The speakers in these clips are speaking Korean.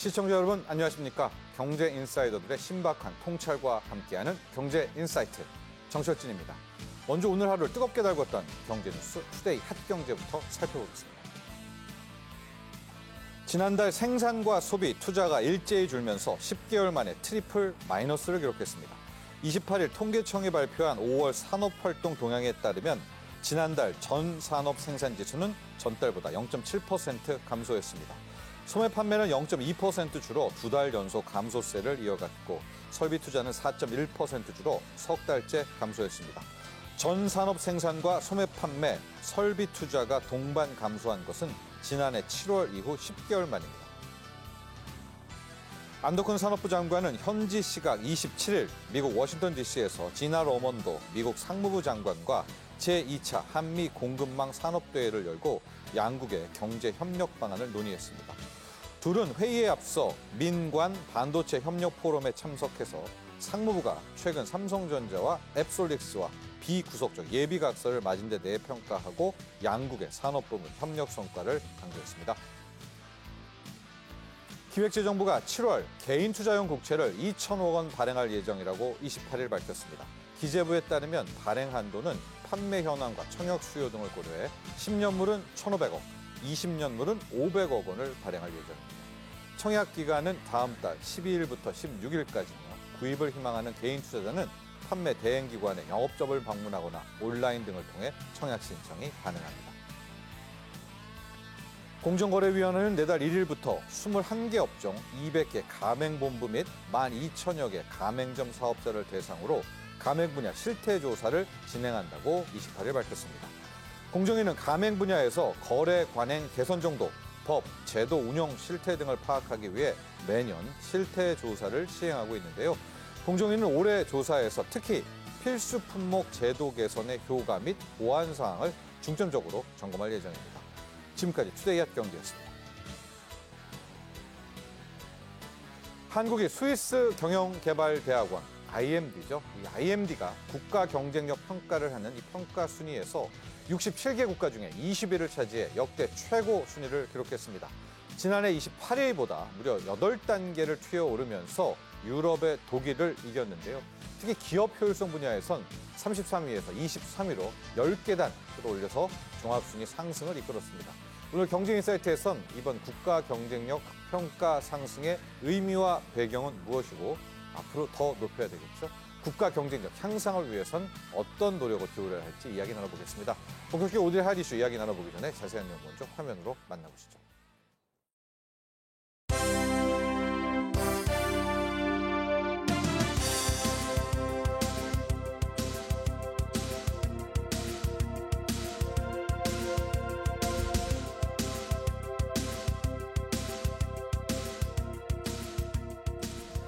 시청자 여러분 안녕하십니까? 경제 인사이더들의 신박한 통찰과 함께하는 경제 인사이트 정철진입니다. 먼저 오늘 하루를 뜨겁게 달궜던 경제 뉴스 투데이 핫경제부터 살펴보겠습니다. 지난달 생산과 소비, 투자가 일제히 줄면서 10개월 만에 트리플 마이너스를 기록했습니다. 28일 통계청이 발표한 5월 산업활동 동향에 따르면 지난달 전 산업 생산지수는 전달보다 0.7% 감소했습니다. 소매 판매는 0.2% 줄어 두 달 연속 감소세를 이어갔고 설비 투자는 4.1% 줄어 석 달째 감소했습니다. 전 산업 생산과 소매 판매, 설비 투자가 동반 감소한 것은 지난해 7월 이후 10개월 만입니다. 안덕훈 산업부 장관은 현지 시각 27일 미국 워싱턴 DC에서 지나 러먼도 미국 상무부 장관과 제2차 한미 공급망 산업대회를 열고 양국의 경제 협력 방안을 논의했습니다. 둘은 회의에 앞서 민관 반도체 협력 포럼에 참석해서 상무부가 최근 삼성전자와 앱솔릭스와 비구속적 예비각서를 마진 데 대해 평가하고 양국의 산업부문 협력 성과를 강조했습니다. 기획재정부가 7월 개인 투자용 국채를 2천억 원 발행할 예정이라고 28일 밝혔습니다. 기재부에 따르면 발행 한도는 판매 현황과 청약 수요 등을 고려해 10년물은 1,500억, 20년물은 500억 원을 발행할 예정입니다. 청약 기간은 다음 달 12일부터 16일까지며 구입을 희망하는 개인 투자자는 판매 대행기관의 영업점을 방문하거나 온라인 등을 통해 청약 신청이 가능합니다. 공정거래위원회는 내달 1일부터 21개 업종 200개 가맹본부 및 12,000여 개 가맹점 사업자를 대상으로 가맹 분야 실태 조사를 진행한다고 28일 밝혔습니다. 공정위는 가맹 분야에서 거래 관행 개선 정도, 법, 제도 운영 실태 등을 파악하기 위해 매년 실태 조사를 시행하고 있는데요. 공정위는 올해 조사에서 특히 필수 품목 제도 개선의 효과 및 보완 사항을 중점적으로 점검할 예정입니다. 지금까지 투데이 핫경제였습니다. 한국의 스위스 경영개발대학원 IMD죠. 이 IMD가 국가 경쟁력 평가를 하는 이 평가 순위에서 67개 국가 중에 20위를 차지해 역대 최고 순위를 기록했습니다. 지난해 28위보다 무려 8단계를 튀어오르면서 유럽의 독일을 이겼는데요. 특히 기업 효율성 분야에선 33위에서 23위로 10계단 끌어올려서 종합순위 상승을 이끌었습니다. 오늘 경제인사이트에선 이번 국가 경쟁력 평가 상승의 의미와 배경은 무엇이고 앞으로 더 높여야 되겠죠. 국가 경쟁력 향상을 위해선 어떤 노력을 기울여야 할지 이야기 나눠보겠습니다. 본격적인 오늘의 핫 이슈 이야기 나눠보기 전에 자세한 내용 먼저 화면으로 만나보시죠.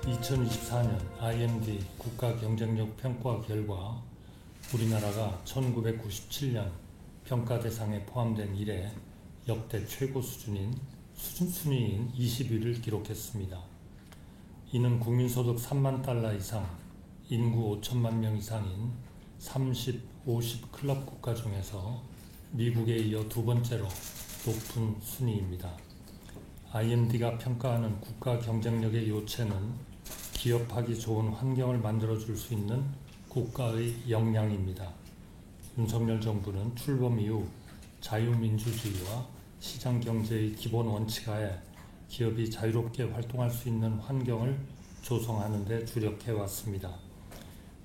2024년 IMD 국가 경쟁력 평가 결과 우리나라가 1997년 평가 대상에 포함된 이래 역대 최고 순위인 20위를 기록했습니다. 이는 국민소득 3만 달러 이상, 인구 5천만 명 이상인 30, 50 클럽 국가 중에서 미국에 이어 두 번째로 높은 순위입니다. IMD가 평가하는 국가 경쟁력의 요체는 기업하기 좋은 환경을 만들어줄 수 있는 국가의 역량입니다. 윤석열 정부는 출범 이후 자유민주주의와 시장경제의 기본 원칙하에 기업이 자유롭게 활동할 수 있는 환경을 조성하는 데 주력해왔습니다.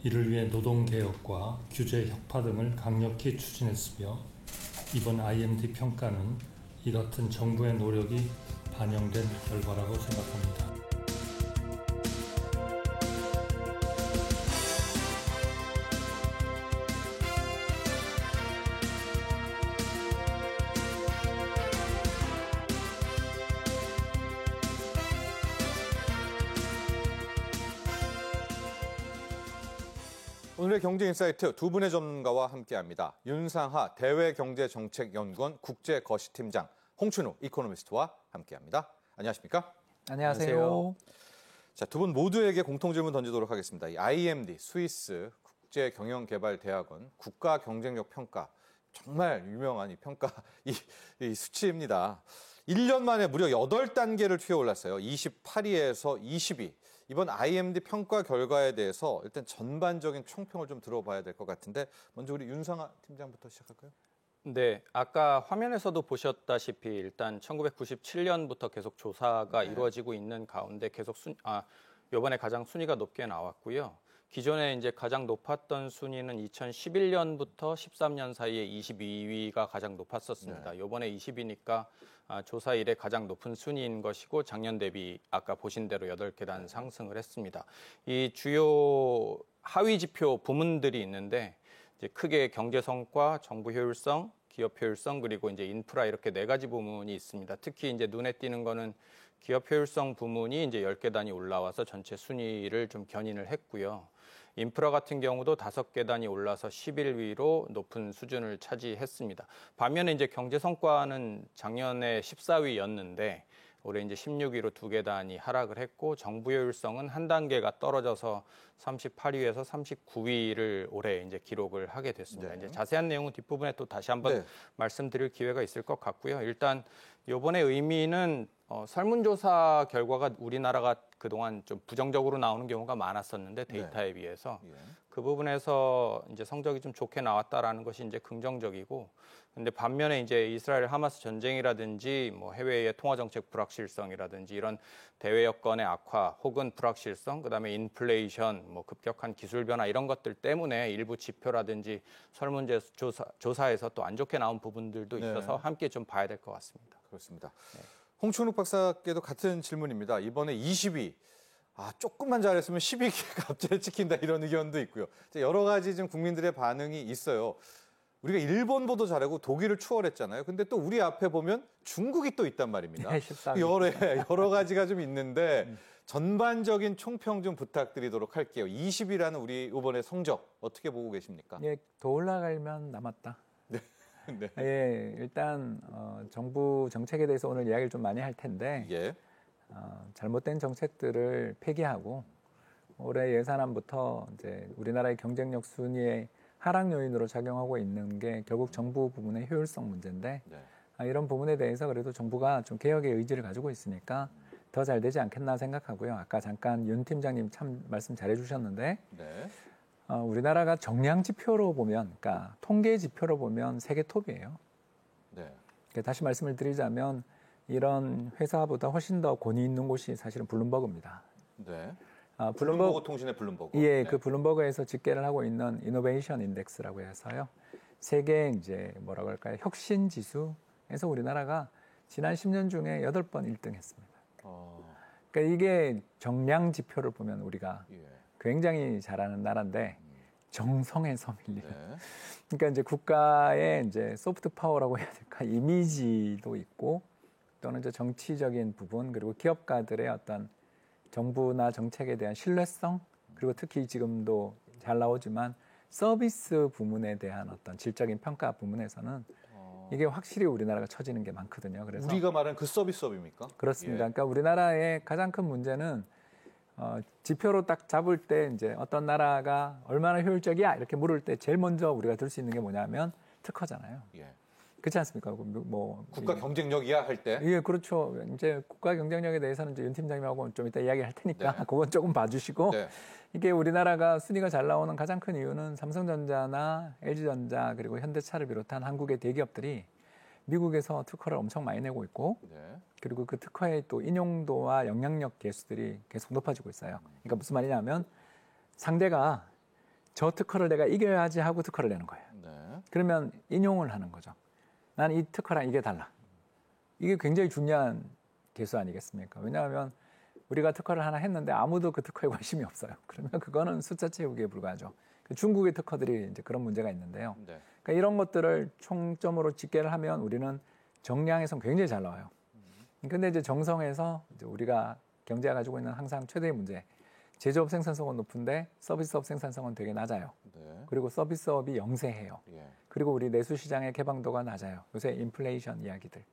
이를 위해 노동개혁과 규제 혁파 등을 강력히 추진했으며 이번 IMD 평가는 이 같은 정부의 노력이 반영된 결과라고 생각합니다. 오늘의 경제인사이트 두 분의 전문가와 함께합니다. 윤상하 대외경제정책연구원 국제거시팀장, 홍춘우 이코노미스트와 함께합니다. 안녕하십니까? 안녕하세요. 자, 두 분 모두에게 공통 질문 던지도록 하겠습니다. 이 IMD, 스위스 국제경영개발대학원 국가경쟁력 평가, 정말 유명한 이 평가, 이 수치입니다. 1년 만에 무려 8단계를 튀어 올랐어요. 28위에서 20위. 이번 IMD 평가 결과에 대해서 일단 전반적인 총평을 좀 들어봐야 될 것 같은데 먼저 우리 윤상아 팀장부터 시작할까요? 네, 아까 화면에서도 보셨다시피 일단 1997년부터 계속 조사가 이루어지고 있는 가운데 계속 이번에 가장 순위가 높게 나왔고요. 기존에 이제 가장 높았던 순위는 2011년부터 13년 사이에 22위가 가장 높았었습니다. 이번에 20위니까 조사 이래 가장 높은 순위인 것이고 작년 대비 아까 보신 대로 8계단 상승을 했습니다. 이 주요 하위 지표 부문들이 있는데 이제 크게 경제 성과, 정부 효율성, 기업 효율성 그리고 이제 인프라 이렇게 4가지 부문이 있습니다. 특히 이제 눈에 띄는 거는 기업 효율성 부문이 이제 10계단이 올라와서 전체 순위를 좀 견인을 했고요. 인프라 같은 경우도 5계단이 올라서 11위로 높은 수준을 차지했습니다. 반면에 이제 경제 성과는 작년에 14위였는데 올해 이제 16위로 2계단이 하락을 했고 정부 효율성은 한 단계가 떨어져서 38위에서 39위를 올해 이제 기록을 하게 됐습니다. 이제 자세한 내용은 뒷부분에 또 다시 한번 말씀드릴 기회가 있을 것 같고요. 일단 이번에 의미는 설문조사 결과가 우리나라가 그동안 좀 부정적으로 나오는 경우가 많았었는데 데이터에 비해서 그 부분에서 이제 성적이 좀 좋게 나왔다라는 것이 이제 긍정적이고 근데 반면에 이제 이스라엘 하마스 전쟁이라든지 뭐 해외의 통화 정책 불확실성이라든지 이런 대외 여건의 악화 혹은 불확실성 그다음에 인플레이션 뭐 급격한 기술 변화 이런 것들 때문에 일부 지표라든지 설문조사에서 또 안 좋게 나온 부분들도 있어서 함께 좀 봐야 될 것 같습니다. 그렇습니다. 홍춘욱 박사께도 같은 질문입니다. 이번에 20위. 조금만 잘했으면 10위가 갑자기 찍힌다 이런 의견도 있고요. 여러 가지 지금 국민들의 반응이 있어요. 우리가 일본보다 잘하고 독일을 추월했잖아요. 근데 또 우리 앞에 보면 중국이 또 있단 말입니다. 여러 가지가 좀 있는데 전반적인 총평 좀 부탁드리도록 할게요. 20위라는 우리 이번에 성적 어떻게 보고 계십니까? 예, 더 올라가려면 남았다. 네. 예, 일단 정부 정책에 대해서 오늘 이야기를 좀 많이 할 텐데 잘못된 정책들을 폐기하고 올해 예산안부터 이제 우리나라의 경쟁력 순위의 하락 요인으로 작용하고 있는 게 결국 정부 부문의 효율성 문제인데 이런 부분에 대해서 그래도 정부가 좀 개혁의 의지를 가지고 있으니까 더 잘 되지 않겠나 생각하고요. 아까 잠깐 윤 팀장님 참 말씀 잘해 주셨는데 우리나라가 정량 지표로 보면, 그러니까 통계 지표로 보면 세계 톱이에요. 그러니까 다시 말씀을 드리자면 이런 회사보다 훨씬 더 권위 있는 곳이 사실은 블룸버그입니다. 블룸버그 통신의 블룸버그. 예, 그 블룸버그에서 집계를 하고 있는 이노베이션 인덱스라고 해서요. 세계 이제 뭐라고 할까요? 혁신 지수에서 우리나라가 지난 10년 중에 8번 1등했습니다. 그러니까 이게 정량 지표를 보면 우리가 굉장히 잘하는 나라인데 정성에서 밀리는. 그러니까 이제 국가의 이제 소프트 파워라고 해야 될까? 이미지도 있고 또는 이제 정치적인 부분 그리고 기업가들의 어떤 정부나 정책에 대한 신뢰성 그리고 특히 지금도 잘 나오지만 서비스 부문에 대한 어떤 질적인 평가 부문에서는 이게 확실히 우리나라가 처지는 게 많거든요. 그래서 우리가 말하는 그 서비스업입니까? 그렇습니다. 그러니까 우리나라의 가장 큰 문제는 지표로 딱 잡을 때 이제 어떤 나라가 얼마나 효율적이야 이렇게 물을 때 제일 먼저 우리가 들 수 있는 게 뭐냐면 특허잖아요. 그렇지 않습니까? 뭐 국가 경쟁력이야 할 때. 예, 그렇죠. 이제 국가 경쟁력에 대해서는 이제 윤 팀장님하고 좀 이따 이야기할 테니까 그건 조금 봐주시고 이게 우리나라가 순위가 잘 나오는 가장 큰 이유는 삼성전자나 LG전자 그리고 현대차를 비롯한 한국의 대기업들이 미국에서 특허를 엄청 많이 내고 있고 그리고 그 특허의 또 인용도와 영향력 계수들이 계속 높아지고 있어요. 그러니까 무슨 말이냐면 상대가 저 특허를 내가 이겨야지 하고 특허를 내는 거예요. 그러면 인용을 하는 거죠. 난 이 특허랑 이게 달라. 이게 굉장히 중요한 개수 아니겠습니까? 왜냐하면 우리가 특허를 하나 했는데 아무도 그 특허에 관심이 없어요. 그러면 그거는 숫자 채우기에 불과하죠. 중국의 특허들이 이제 그런 문제가 있는데요. 그러니까 이런 것들을 총점으로 집계를 하면 우리는 정량에선 굉장히 잘 나와요. 근데 이제 정성에서 이제 우리가 경제가 가지고 있는 항상 최대의 문제. 제조업 생산성은 높은데 서비스업 생산성은 되게 낮아요. 그리고 서비스업이 영세해요. 그리고 우리 내수시장의 개방도가 낮아요. 요새 인플레이션 이야기들.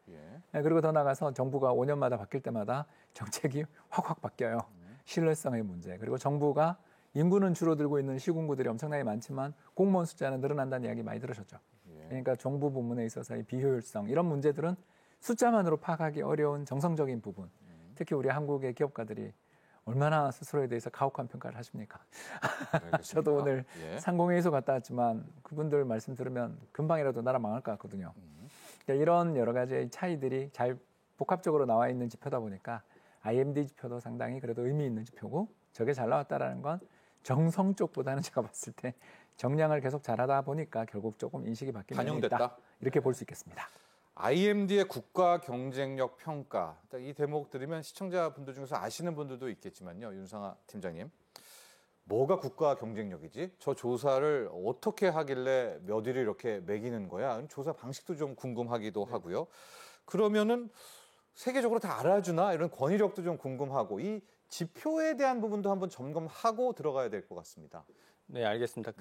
그리고 더 나가서 정부가 5년마다 바뀔 때마다 정책이 확확 바뀌어요. 신뢰성의 문제. 그리고 정부가 인구는 줄어들고 있는 시군구들이 엄청나게 많지만 공무원 숫자는 늘어난다는 이야기 많이 들으셨죠. 그러니까 정부 부문에 있어서의 비효율성 이런 문제들은 숫자만으로 파악하기 어려운 정성적인 부분, 특히 우리 한국의 기업가들이 얼마나 스스로에 대해서 가혹한 평가를 하십니까? 저도 오늘 상공회의소 갔다 왔지만 그분들 말씀 들으면 금방이라도 나라 망할 것 같거든요. 그러니까 이런 여러 가지 차이들이 잘 복합적으로 나와 있는 지표다 보니까 IMD 지표도 상당히 그래도 의미 있는 지표고 저게 잘 나왔다라는 건 정성 쪽보다는 제가 봤을 때 정량을 계속 잘하다 보니까 결국 조금 인식이 바뀌는 면이 있다. 이렇게 볼 수 있겠습니다. IMD의 국가 경쟁력 평가. 이 대목 들으면 시청자분들 중에서 아시는 분들도 있겠지만요. 윤상아 팀장님. 뭐가 국가 경쟁력이지? 저 조사를 어떻게 하길래 몇 위를 이렇게 매기는 거야? 조사 방식도 좀 궁금하기도 하고요. 그러면은 세계적으로 다 알아주나? 이런 권위력도 좀 궁금하고 이 지표에 대한 부분도 한번 점검하고 들어가야 될 것 같습니다. 네, 알겠습니다.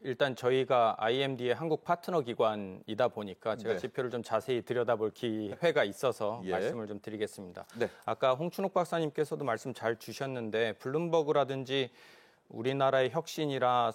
일단 저희가 IMD의 한국 파트너 기관이다 보니까 제가 지표를 좀 자세히 들여다볼 기회가 있어서 말씀을 좀 드리겠습니다. 아까 홍춘욱 박사님께서도 말씀 잘 주셨는데 블룸버그라든지 우리나라의 혁신이나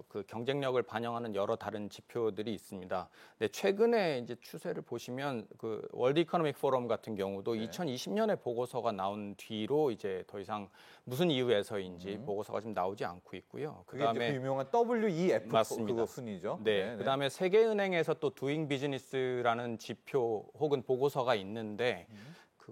그 경쟁력을 반영하는 여러 다른 지표들이 있습니다. 근데 최근에 이제 추세를 보시면 그 월드 이코노믹 포럼 같은 경우도 2020년에 보고서가 나온 뒤로 이제 더 이상 무슨 이유에서인지 보고서가 지금 나오지 않고 있고요. 그다음에 그 유명한 WEF 맞습니다. 그거 순위죠. 네. 그다음에 세계은행에서 또 두잉 비즈니스라는 지표 혹은 보고서가 있는데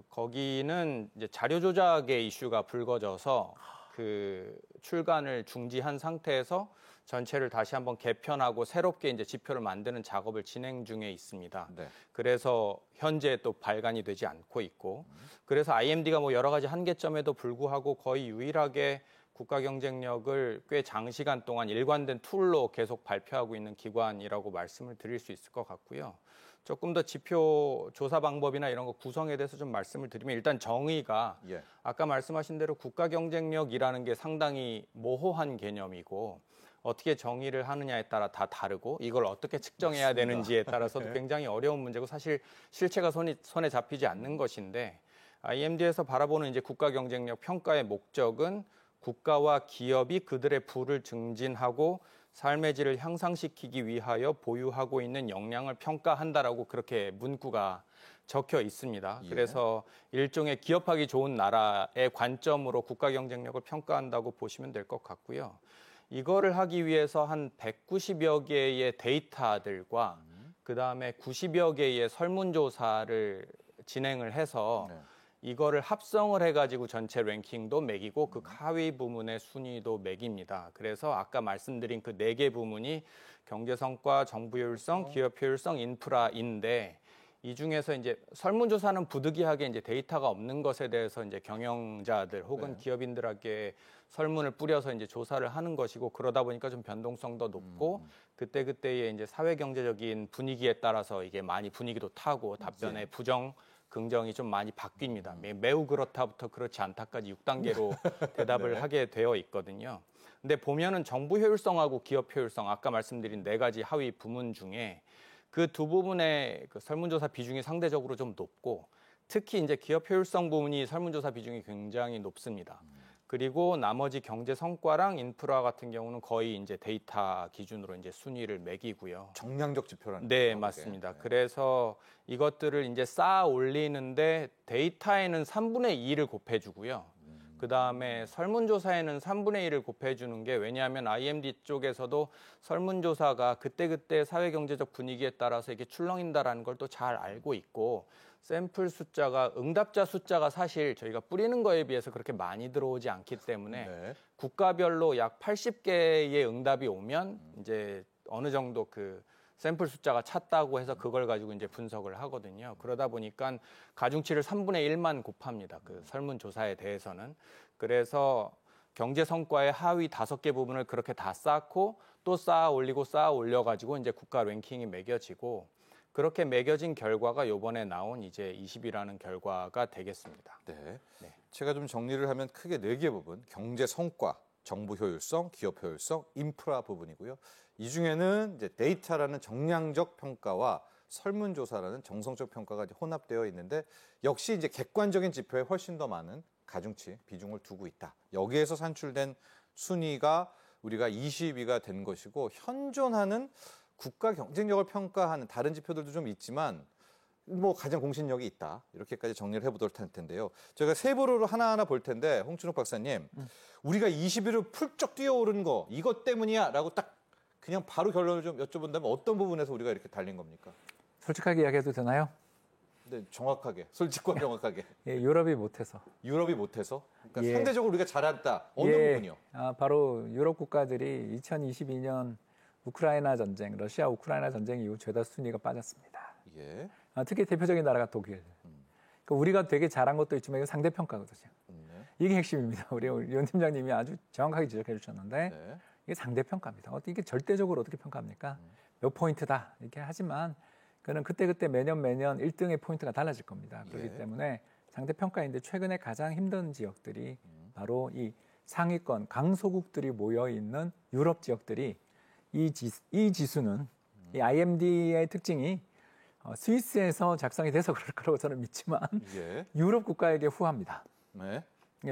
거기는 이제 자료 조작의 이슈가 불거져서 그 출간을 중지한 상태에서 전체를 다시 한번 개편하고 새롭게 이제 지표를 만드는 작업을 진행 중에 있습니다. 그래서 현재 또 발간이 되지 않고 있고, 그래서 IMD가 뭐 여러 가지 한계점에도 불구하고 거의 유일하게 국가 경쟁력을 꽤 장시간 동안 일관된 툴로 계속 발표하고 있는 기관이라고 말씀을 드릴 수 있을 것 같고요. 조금 더 지표 조사 방법이나 이런 거 구성에 대해서 좀 말씀을 드리면 일단 정의가 아까 말씀하신 대로 국가 경쟁력이라는 게 상당히 모호한 개념이고 어떻게 정의를 하느냐에 따라 다 다르고 이걸 어떻게 측정해야 되는지에 따라서도 굉장히 어려운 문제고 사실 실체가 손에 잡히지 않는 것인데 IMD에서 바라보는 이제 국가 경쟁력 평가의 목적은 국가와 기업이 그들의 부를 증진하고 삶의 질을 향상시키기 위하여 보유하고 있는 역량을 평가한다라고 그렇게 문구가 적혀 있습니다. 그래서 일종의 기업하기 좋은 나라의 관점으로 국가 경쟁력을 평가한다고 보시면 될 것 같고요. 이거를 하기 위해서 한 190여 개의 데이터들과 그다음에 90여 개의 설문조사를 진행을 해서 이거를 합성을 해가지고 전체 랭킹도 매기고 그 하위 부문의 순위도 매깁니다. 그래서 아까 말씀드린 그 4개 부문이 경제성과, 정부효율성, 기업효율성, 인프라인데 이 중에서 이제 설문조사는 부득이하게 이제 데이터가 없는 것에 대해서 이제 경영자들 혹은 기업인들에게 설문을 뿌려서 이제 조사를 하는 것이고 그러다 보니까 좀 변동성도 높고 그때그때의 이제 사회경제적인 분위기에 따라서 이게 많이 분위기도 타고 답변의 부정 긍정이 좀 많이 바뀝니다. 매우 그렇다부터 그렇지 않다까지 6단계로 대답을 하게 되어 있거든요. 근데 보면은 정부 효율성하고 기업 효율성, 아까 말씀드린 4가지 하위 부문 중에 그 두 부분의 그 설문조사 비중이 상대적으로 좀 높고 특히 이제 기업 효율성 부문이 설문조사 비중이 굉장히 높습니다. 그리고 나머지 경제 성과랑 인프라 같은 경우는 거의 이제 데이터 기준으로 이제 순위를 매기고요. 정량적 지표라는 네, 맞습니다. 그래서 이것들을 이제 쌓아 올리는데 데이터에는 3분의 2를 곱해주고요. 그 다음에 설문조사에는 3분의 1을 곱해주는 게 왜냐하면 IMD 쪽에서도 설문조사가 그때그때 사회경제적 분위기에 따라서 이게 출렁인다라는 걸 또 잘 알고 있고 샘플 숫자가 응답자 숫자가 사실 저희가 뿌리는 거에 비해서 그렇게 많이 들어오지 않기 때문에 국가별로 약 80개의 응답이 오면 이제 어느 정도 그 샘플 숫자가 찼다고 해서 그걸 가지고 이제 분석을 하거든요. 그러다 보니까 가중치를 3분의 1만 곱합니다. 그 설문조사에 대해서는. 그래서 경제 성과의 하위 5개 부분을 그렇게 다 쌓고 또 쌓아 올려가지고 이제 국가 랭킹이 매겨지고 그렇게 매겨진 결과가 이번에 나온 이제 20이라는 결과가 되겠습니다. 제가 좀 정리를 하면 크게 4개 부분, 경제 성과, 정부 효율성, 기업 효율성, 인프라 부분이고요. 이 중에는 이제 데이터라는 정량적 평가와 설문조사라는 정성적 평가가 이제 혼합되어 있는데 역시 이제 객관적인 지표에 훨씬 더 많은 가중치 비중을 두고 있다. 여기에서 산출된 순위가 우리가 20위가 된 것이고 현존하는 국가 경쟁력을 평가하는 다른 지표들도 좀 있지만 뭐 가장 공신력이 있다. 이렇게까지 정리를 해보도록 할 텐데요. 저희가 세부로 하나하나 볼 텐데 홍춘욱 박사님, 우리가 20위를 훌쩍 뛰어오른 거 이것 때문이야라고 딱 그냥 바로 결론을 좀 여쭤본다면 어떤 부분에서 우리가 이렇게 달린 겁니까? 솔직하게 이야기해도 되나요? 네, 정확하게, 솔직과 정확하게. 예, 유럽이 못해서. 유럽이 못해서? 그러니까 예. 상대적으로 우리가 잘했다. 어느 예, 부분이요? 바로 유럽 국가들이 2022년 우크라이나 전쟁, 러시아 우크라이나 전쟁 이후 죄다 순위가 빠졌습니다. 예. 특히 대표적인 나라가 독일. 그러니까 우리가 되게 잘한 것도 있지만 이거 상대평가거든요. 네. 이게 핵심입니다. 우리 연 팀장님이 아주 정확하게 지적해 주셨는데 네. 이게 상대평가입니다. 이게 절대적으로 어떻게 평가합니까? 몇 포인트다 이렇게 하지만 그는 그때그때 매년 1등의 포인트가 달라질 겁니다. 그렇기 예. 때문에 상대평가인데 최근에 가장 힘든 지역들이 바로 이 상위권 강소국들이 모여있는 유럽 지역들이 이 지수는 이 IMD의 특징이 스위스에서 작성이 돼서 그럴 거라고 저는 믿지만 예. 유럽 국가에게 후합니다. 네.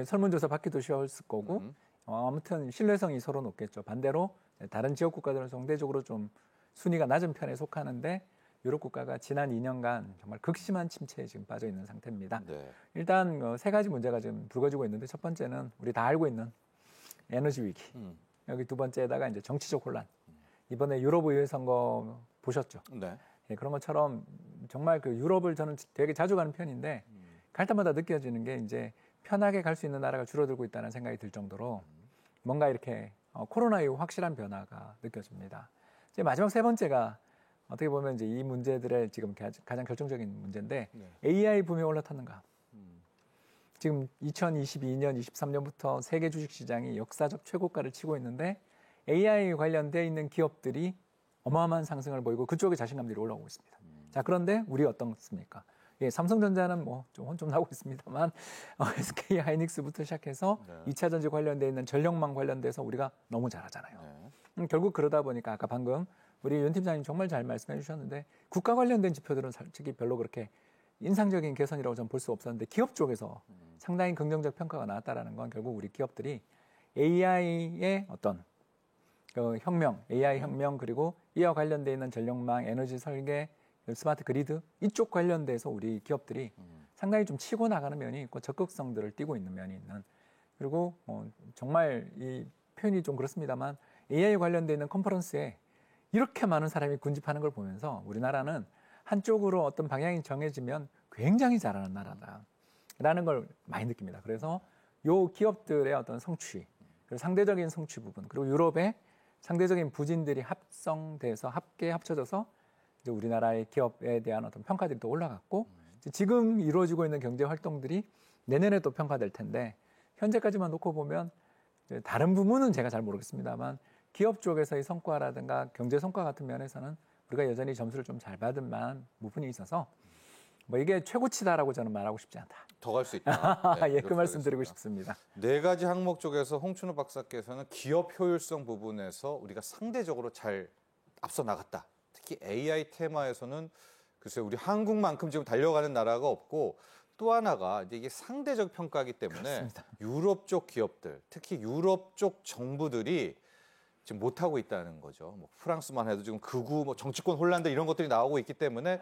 설문조사 받기도 쉬웠을 거고 아무튼 신뢰성이 서로 높겠죠. 반대로 다른 지역 국가들은 상대적으로 좀 순위가 낮은 편에 속하는데 유럽 국가가 지난 2년간 정말 극심한 침체에 지금 빠져 있는 상태입니다. 네. 일단 세 가지 문제가 지금 불거지고 있는데 첫 번째는 우리 다 알고 있는 에너지 위기. 여기 두 번째에다가 이제 정치적 혼란. 이번에 유럽 의회 선거 보셨죠? 네. 예, 그런 것처럼 정말 그 유럽을 저는 되게 자주 가는 편인데 갈 때마다 느껴지는 게 이제 편하게 갈 수 있는 나라가 줄어들고 있다는 생각이 들 정도로 뭔가 이렇게 코로나 이후 확실한 변화가 느껴집니다. 이제 마지막 세 번째가 어떻게 보면 이제 이 문제들의 지금 가장 결정적인 문제인데 네. AI 붐이 올라탔는가? 지금 2022년, 23년부터 세계 주식시장이 역사적 최고가를 치고 있는데 AI 관련돼 있는 기업들이 어마어마한 상승을 보이고 그쪽에 자신감들이 올라오고 있습니다. 자, 그런데 우리 어떻습니까? 예, 삼성전자는 뭐 좀 혼 좀 나고 있습니다만 SK 하이닉스부터 시작해서 네. 2차 전지 관련돼 있는 전력망 관련돼서 우리가 너무 잘하잖아요. 네. 결국 그러다 보니까 아까 방금 우리 윤 팀장님 정말 잘 말씀해 주셨는데 국가 관련된 지표들은 솔직히 별로 그렇게 인상적인 개선이라고 저는 볼 수 없었는데 기업 쪽에서 상당히 긍정적 평가가 나왔다라는 건 결국 우리 기업들이 AI의 어떤 그 혁명, AI 혁명 그리고 이와 관련돼 있는 전력망, 에너지 설계, 스마트 그리드 이쪽 관련돼서 우리 기업들이 상당히 좀 치고 나가는 면이 있고 적극성들을 띠고 있는 면이 있는 그리고 정말 이 표현이 좀 그렇습니다만 AI 관련돼 있는 컨퍼런스에 이렇게 많은 사람이 군집하는 걸 보면서 우리나라는 한쪽으로 어떤 방향이 정해지면 굉장히 잘하는 나라다라는 걸 많이 느낍니다. 그래서 요 기업들의 어떤 성취, 그리고 상대적인 성취 부분, 그리고 유럽의 상대적인 부진들이 합성돼서 함께 합쳐져서 이제 우리나라의 기업에 대한 어떤 평가들이 또 올라갔고 지금 이루어지고 있는 경제 활동들이 내년에 또 평가될 텐데 현재까지만 놓고 보면 다른 부분은 제가 잘 모르겠습니다만 기업 쪽에서의 성과라든가 경제 성과 같은 면에서는 우리가 여전히 점수를 좀 잘 받을 만한 부분이 있어서 뭐 이게 최고치다라고 저는 말하고 싶지 않다. 더 갈 수 있다. 네, 예, 그 말씀 드리고 싶습니다. 네 가지 항목 쪽에서 홍춘욱 박사께서는 기업 효율성 부분에서 우리가 상대적으로 잘 앞서 나갔다. 특히 AI 테마에서는 글쎄요, 우리 한국만큼 지금 달려가는 나라가 없고 또 하나가 이제 이게 상대적 평가이기 때문에 그렇습니다. 유럽 쪽 기업들, 특히 유럽 쪽 정부들이 지금 못하고 있다는 거죠. 뭐 프랑스만 해도 지금 극우, 뭐 정치권 혼란들 이런 것들이 나오고 있기 때문에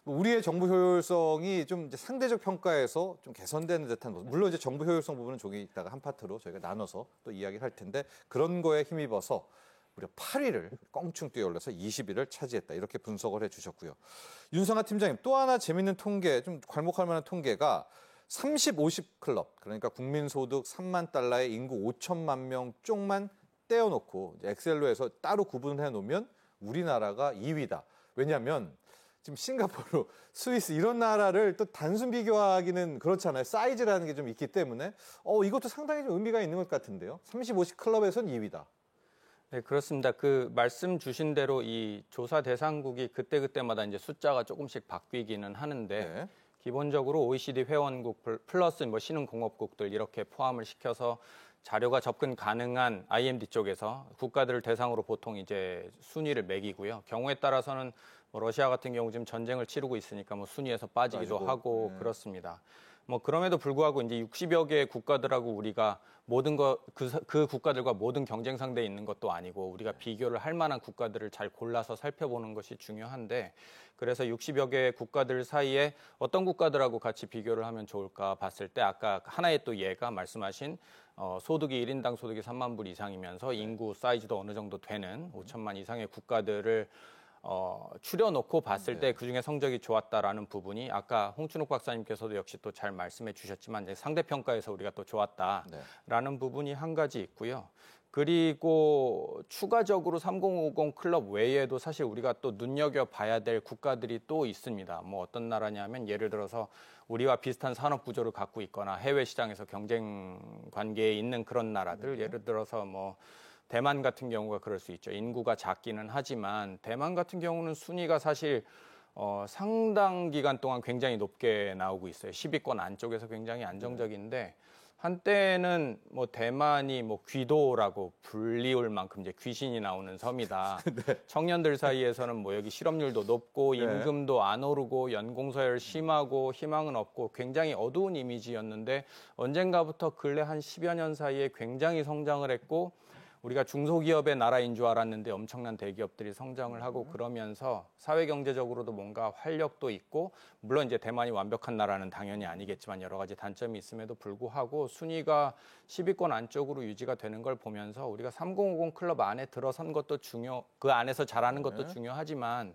우리의 정부 효율성이 좀 이제 상대적 평가에서 좀 개선되는 듯한 모습. 물론 이제 정부 효율성 부분은 조금 이따가 한 파트로 저희가 나눠서 또 이야기를 할 텐데 그런 거에 힘입어서 무려 8위를 껑충 뛰어올라서 20위를 차지했다. 이렇게 분석을 해주셨고요. 윤상아 팀장님 또 하나 재밌는 통계, 좀 괄목할 만한 통계가 30, 50 클럽, 그러니까 국민소득 3만 달러의 인구 5천만 명 쪽만 떼어놓고 이제 엑셀로 해서 따로 구분해 놓으면 우리나라가 2위다. 왜냐하면 지금 싱가포르, 스위스 이런 나라를 또 단순 비교하기는 그렇잖아요. 사이즈라는 게 좀 있기 때문에 이것도 상당히 좀 의미가 있는 것 같은데요. 30, 50 클럽에선 2위다. 네, 그렇습니다. 그 말씀 주신 대로 이 조사 대상국이 그때그때마다 이제 숫자가 조금씩 바뀌기는 하는데 네. 기본적으로 OECD 회원국 플러스 뭐 신흥공업국들 이렇게 포함을 시켜서 자료가 접근 가능한 IMD 쪽에서 국가들을 대상으로 보통 이제 순위를 매기고요. 경우에 따라서는 뭐 러시아 같은 경우 지금 전쟁을 치르고 있으니까 뭐 순위에서 빠지기도 하고 그렇습니다. 뭐 그럼에도 불구하고 이제 60여 개의 국가들하고 우리가 모든 그 국가들과 모든 경쟁 상대에 있는 것도 아니고 우리가 비교를 할 만한 국가들을 잘 골라서 살펴보는 것이 중요한데 그래서 60여 개의 국가들 사이에 어떤 국가들하고 같이 비교를 하면 좋을까 봤을 때 아까 하나의 또 예가 말씀하신 소득이 1인당 소득이 3만 불 이상이면서 인구 사이즈도 어느 정도 되는 5천만 이상의 국가들을 추려놓고 봤을 때 그중에 성적이 좋았다라는 부분이 아까 홍춘욱 박사님께서도 역시 또 잘 말씀해 주셨지만 이제 상대평가에서 우리가 또 좋았다라는 부분이 한 가지 있고요. 그리고 추가적으로 3050 클럽 외에도 사실 우리가 또 눈여겨봐야 될 국가들이 또 있습니다. 뭐 어떤 나라냐면 예를 들어서 우리와 비슷한 산업 구조를 갖고 있거나 해외 시장에서 경쟁 관계에 있는 그런 나라들, 예를 들어서 뭐 대만 같은 경우가 그럴 수 있죠. 인구가 작기는 하지만 대만 같은 경우는 순위가 사실 상당 기간 동안 굉장히 높게 나오고 있어요. 10위권 안쪽에서 굉장히 안정적인데 한때는 뭐 대만이 뭐 귀도라고 불리울 만큼 이제 귀신이 나오는 섬이다. 네. 청년들 사이에서는 뭐 여기 실업률도 높고 네. 임금도 안 오르고 연공서열 심하고 희망은 없고 굉장히 어두운 이미지였는데 언젠가부터 근래 한 10여 년 사이에 굉장히 성장을 했고 우리가 중소기업의 나라인 줄 알았는데 엄청난 대기업들이 성장을 하고 그러면서 사회경제적으로도 뭔가 활력도 있고 물론 이제 대만이 완벽한 나라는 당연히 아니겠지만 여러 가지 단점이 있음에도 불구하고 순위가 10위권 안쪽으로 유지가 되는 걸 보면서 우리가 3050 클럽 안에 들어선 것도 그 안에서 잘하는 것도 중요하지만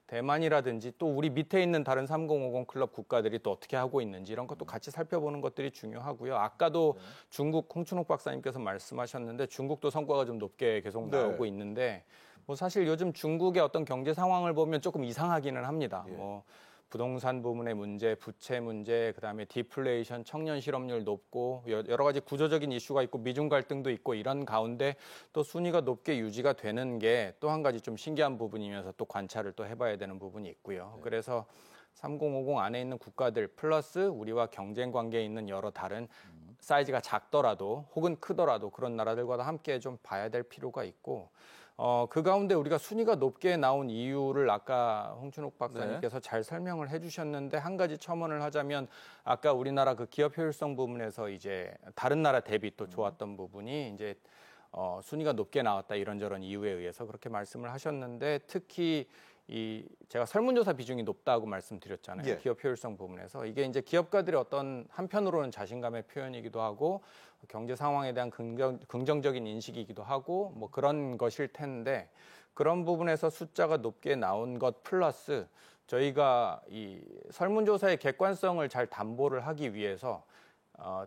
대만이라든지 또 우리 밑에 있는 다른 3050 클럽 국가들이 또 어떻게 하고 있는지 이런 것도 같이 살펴보는 것들이 중요하고요. 아까도 중국 홍춘욱 박사님께서 말씀하셨는데 중국도 성과가 좀 높게 계속 나오고 있는데 뭐 사실 요즘 중국의 어떤 경제 상황을 보면 조금 이상하기는 합니다. 뭐 부동산 부문의 문제, 부채 문제, 그다음에 디플레이션, 청년 실업률 높고 여러 가지 구조적인 이슈가 있고 미중 갈등도 있고 이런 가운데 또 순위가 높게 유지가 되는 게 또 한 가지 좀 신기한 부분이면서 또 관찰을 또 해봐야 되는 부분이 있고요. 그래서 3050 안에 있는 국가들 플러스 우리와 경쟁 관계에 있는 여러 다른 사이즈가 작더라도 혹은 크더라도 그런 나라들과도 함께 좀 봐야 될 필요가 있고 그 가운데 우리가 순위가 높게 나온 이유를 아까 홍춘욱 박사님께서 잘 설명을 해주셨는데 한 가지 첨언을 하자면 아까 우리나라 그 기업 효율성 부분에서 이제 다른 나라 대비 또 좋았던 부분이 이제 순위가 높게 나왔다 이런저런 이유에 의해서 그렇게 말씀을 하셨는데 특히 제가 설문조사 비중이 높다고 말씀드렸잖아요. 기업 효율성 부분에서 이게 이제 기업가들의 어떤 한편으로는 자신감의 표현이기도 하고 경제 상황에 대한 긍정적인 인식이기도 하고 뭐 그런 것일 텐데 그런 부분에서 숫자가 높게 나온 것 플러스 저희가 이 설문조사의 객관성을 잘 담보를 하기 위해서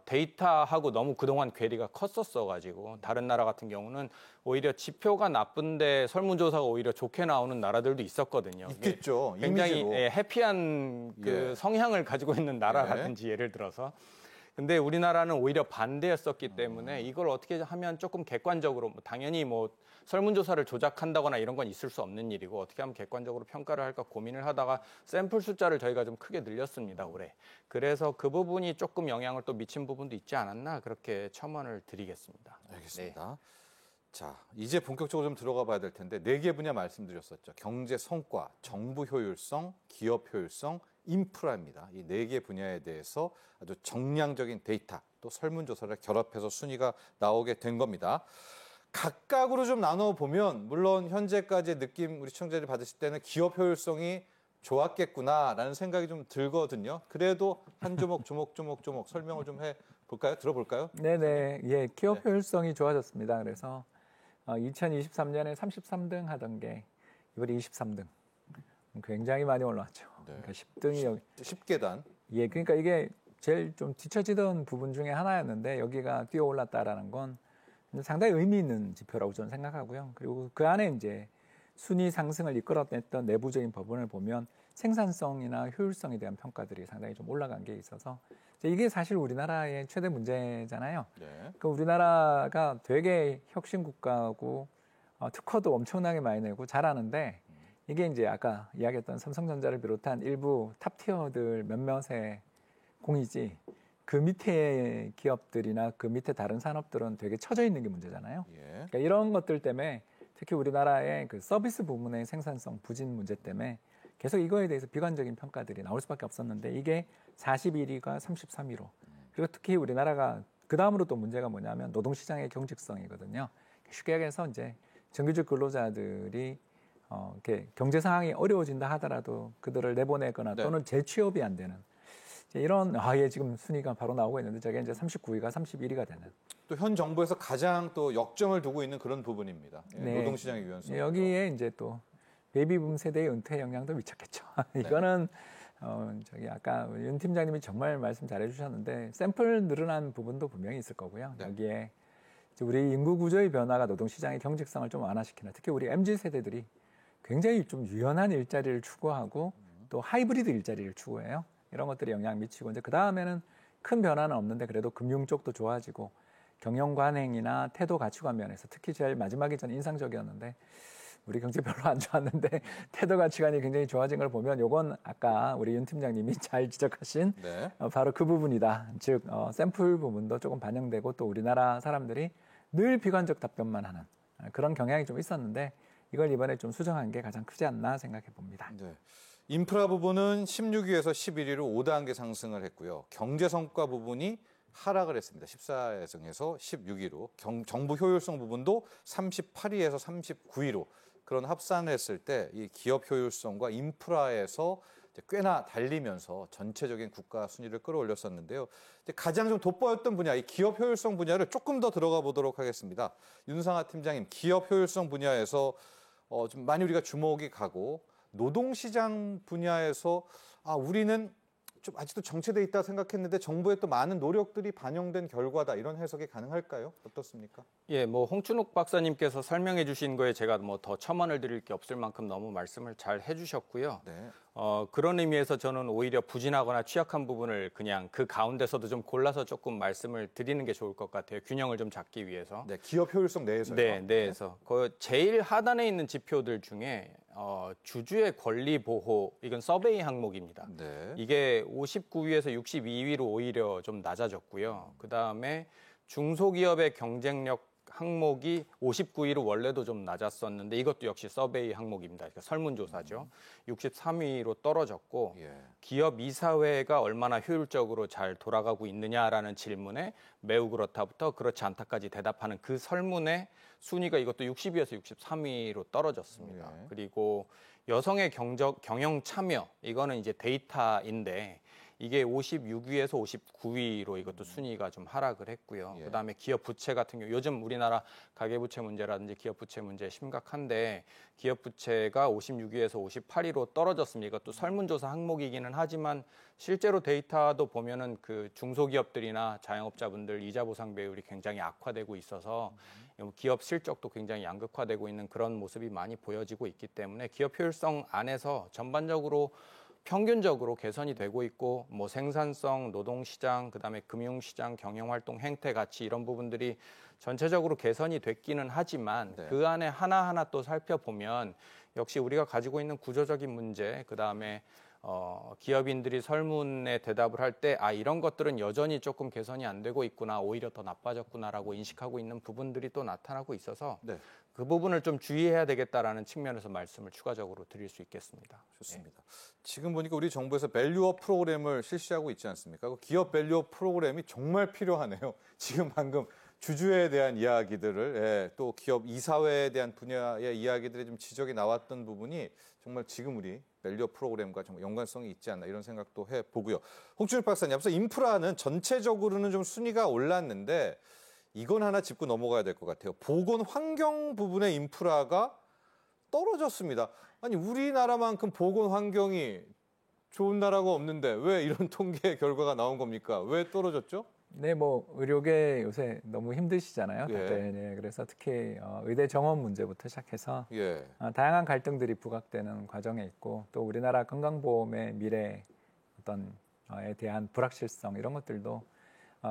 데이터하고 너무 그동안 괴리가 컸었어가지고 다른 나라 같은 경우는 오히려 지표가 나쁜데 설문조사가 오히려 좋게 나오는 나라들도 있었거든요. 있겠죠. 굉장히 이미지로. 해피한 그 성향을 가지고 있는 나라라든지 예를 들어서. 근데 우리나라는 오히려 반대였었기 때문에 이걸 어떻게 하면 조금 객관적으로 당연히 뭐 설문조사를 조작한다거나 이런 건 있을 수 없는 일이고 어떻게 하면 객관적으로 평가를 할까 고민을 하다가 샘플 숫자를 저희가 좀 크게 늘렸습니다, 올해. 그래서 그 부분이 조금 영향을 또 미친 부분도 있지 않았나 그렇게 첨언을 드리겠습니다. 알겠습니다. 자, 이제 본격적으로 좀 들어가 봐야 될 텐데 4개 분야 말씀드렸었죠. 경제 성과, 정부 효율성, 기업 효율성, 인프라입니다. 이 4개 분야에 대해서 아주 정량적인 데이터 또 설문조사를 결합해서 순위가 나오게 된 겁니다. 각각으로 좀 나눠보면 물론 현재까지의 느낌 우리 시청자들이 받으실 때는 기업 효율성이 좋았겠구나라는 생각이 좀 들거든요. 그래도 한 조목 설명을 좀 해볼까요? 들어볼까요? 네네. 예, 기업 효율성이 좋아졌습니다. 그래서 2023년에 33등 하던 게 이번에 23등. 굉장히 많이 올라왔죠. 그러니까 10등이 여기 10계단. 예, 그러니까 이게 제일 좀 뒤처지던 부분 중에 하나였는데 여기가 뛰어 올랐다라는 건 상당히 의미 있는 지표라고 저는 생각하고요. 그리고 그 안에 이제 순위 상승을 이끌어냈던 내부적인 부분을 보면 생산성이나 효율성에 대한 평가들이 상당히 좀 올라간 게 있어서 이게 사실 우리나라의 최대 문제잖아요. 그러니까 우리나라가 되게 혁신 국가고 특허도 엄청나게 많이 내고 잘하는데 이게 이제 아까 이야기했던 삼성전자를 비롯한 일부 탑티어들 몇몇의 공이지 그 밑에 기업들이나 그 밑에 다른 산업들은 되게 처져 있는 게 문제잖아요. 그러니까 이런 것들 때문에 특히 우리나라의 그 서비스 부문의 생산성 부진 문제 때문에 계속 이거에 대해서 비관적인 평가들이 나올 수밖에 없었는데 이게 41위가 33위로 그리고 특히 우리나라가 그 다음으로 또 문제가 뭐냐면 노동시장의 경직성이거든요. 쉽게 얘기해서 이제 정규직 근로자들이 이렇게 경제 상황이 어려워진다 하더라도 그들을 내보내거나 네. 또는 재취업이 안 되는 이런 지금 순위가 바로 나오고 있는데 저게 이제 39위가 31위가 되는. 또 현 정부에서 가장 또 역점을 두고 있는 그런 부분입니다. 예, 네. 노동시장의 유연성. 여기에 이제 또 베이비붐 세대의 은퇴 영향도 미쳤겠죠. 이거는 저기 아까 윤 팀장님이 정말 말씀 잘해주셨는데 샘플 늘어난 부분도 분명히 있을 거고요. 네. 여기에 이제 우리 인구 구조의 변화가 노동시장의 경직성을 좀 완화시키는 특히 우리 MZ 세대들이 굉장히 좀 유연한 일자리를 추구하고 또 하이브리드 일자리를 추구해요. 이런 것들이 영향 미치고 이제 그 다음에는 큰 변화는 없는데 그래도 금융 쪽도 좋아지고 경영 관행이나 태도 가치관 면에서 특히 제일 마지막이 전 인상적이었는데 우리 경제 별로 안 좋았는데 태도 가치관이 굉장히 좋아진 걸 보면 요건 아까 우리 윤 팀장님이 잘 지적하신 네. 바로 그 부분이다. 즉 샘플 부분도 조금 반영되고 또 우리나라 사람들이 늘 비관적 답변만 하는 그런 경향이 좀 있었는데 이걸 이번에 좀 수정한 게 가장 크지 않나 생각해 봅니다. 네. 인프라 부분은 16위에서 11위로 5단계 상승을 했고요. 경제 성과 부분이 하락을 했습니다. 14승에서 16위로. 정부 효율성 부분도 38위에서 39위로. 그런 합산을 했을 때 이 기업 효율성과 인프라에서 이제 꽤나 달리면서 전체적인 국가 순위를 끌어올렸었는데요. 이제 가장 좀 돋보였던 분야, 이 기업 효율성 분야를 조금 더 들어가 보도록 하겠습니다. 윤상하 팀장님, 기업 효율성 분야에서 좀 많이 우리가 주목이 가고 노동시장 분야에서 우리는 좀 아직도 정체돼 있다 생각했는데 정부의 또 많은 노력들이 반영된 결과다 이런 해석이 가능할까요? 어떻습니까? 예, 뭐 홍춘욱 박사님께서 설명해 주신 거에 제가 뭐 더 첨언을 드릴 게 없을 만큼 너무 말씀을 잘 해주셨고요. 네. 그런 의미에서 저는 오히려 부진하거나 취약한 부분을 그냥 그 가운데서도 좀 골라서 조금 말씀을 드리는 게 좋을 것 같아요. 균형을 좀 잡기 위해서. 네, 기업 효율성 내에서요. 네, 내에서. 그 제일 하단에 있는 지표들 중에 주주의 권리 보호 이건 서베이 항목입니다. 네. 이게 59위에서 62위로 오히려 좀 낮아졌고요. 그다음에 중소기업의 경쟁력 항목이 59위로 원래도 좀 낮았었는데 이것도 역시 서베이 항목입니다. 그러니까 설문조사죠. 63위로 떨어졌고 예. 기업 이사회가 얼마나 효율적으로 잘 돌아가고 있느냐라는 질문에 매우 그렇다부터 그렇지 않다까지 대답하는 그 설문의 순위가 이것도 60위에서 63위로 떨어졌습니다. 예. 그리고 여성의 경영 참여 이거는 이제 데이터인데 이게 56위에서 59위로 이것도 순위가 좀 하락을 했고요. 예. 그다음에 기업 부채 같은 경우 요즘 우리나라 가계부채 문제라든지 기업 부채 문제 심각한데 기업 부채가 56위에서 58위로 떨어졌습니다. 이것도 설문조사 항목이기는 하지만 실제로 데이터도 보면은 그 중소기업들이나 자영업자분들 이자 보상 배율이 굉장히 악화되고 있어서 기업 실적도 굉장히 양극화되고 있는 그런 모습이 많이 보여지고 있기 때문에 기업 효율성 안에서 전반적으로 평균적으로 개선이 되고 있고 뭐 생산성, 노동시장, 그다음에 금융시장, 경영활동 행태 가치 이런 부분들이 전체적으로 개선이 됐기는 하지만 네. 그 안에 하나하나 또 살펴보면 역시 우리가 가지고 있는 구조적인 문제, 그다음에 기업인들이 설문에 대답을 할 때 이런 것들은 여전히 조금 개선이 안 되고 있구나, 오히려 더 나빠졌구나라고 인식하고 있는 부분들이 또 나타나고 있어서 네. 그 부분을 좀 주의해야 되겠다라는 측면에서 말씀을 추가적으로 드릴 수 있겠습니다. 좋습니다. 지금 보니까 우리 정부에서 밸류업 프로그램을 실시하고 있지 않습니까? 그 기업 밸류업 프로그램이 정말 필요하네요. 지금 방금 주주에 대한 이야기들을 또 기업 이사회에 대한 분야의 이야기들이 좀 지적이 나왔던 부분이 정말 지금 우리 밸류업 프로그램과 정말 연관성이 있지 않나 이런 생각도 해보고요. 홍춘욱 박사님, 앞서 인프라는 전체적으로는 좀 순위가 올랐는데 이건 하나 짚고 넘어가야 될 것 같아요. 보건 환경 부분의 인프라가 떨어졌습니다. 아니 우리나라만큼 보건 환경이 좋은 나라가 없는데 왜 이런 통계 결과가 나온 겁니까? 왜 떨어졌죠? 네, 뭐 의료계 요새 너무 힘드시잖아요. 예. 다들. 네, 그래서 특히 의대 정원 문제부터 시작해서 예. 다양한 갈등들이 부각되는 과정에 있고 또 우리나라 건강보험의 미래 에 대한 불확실성 이런 것들도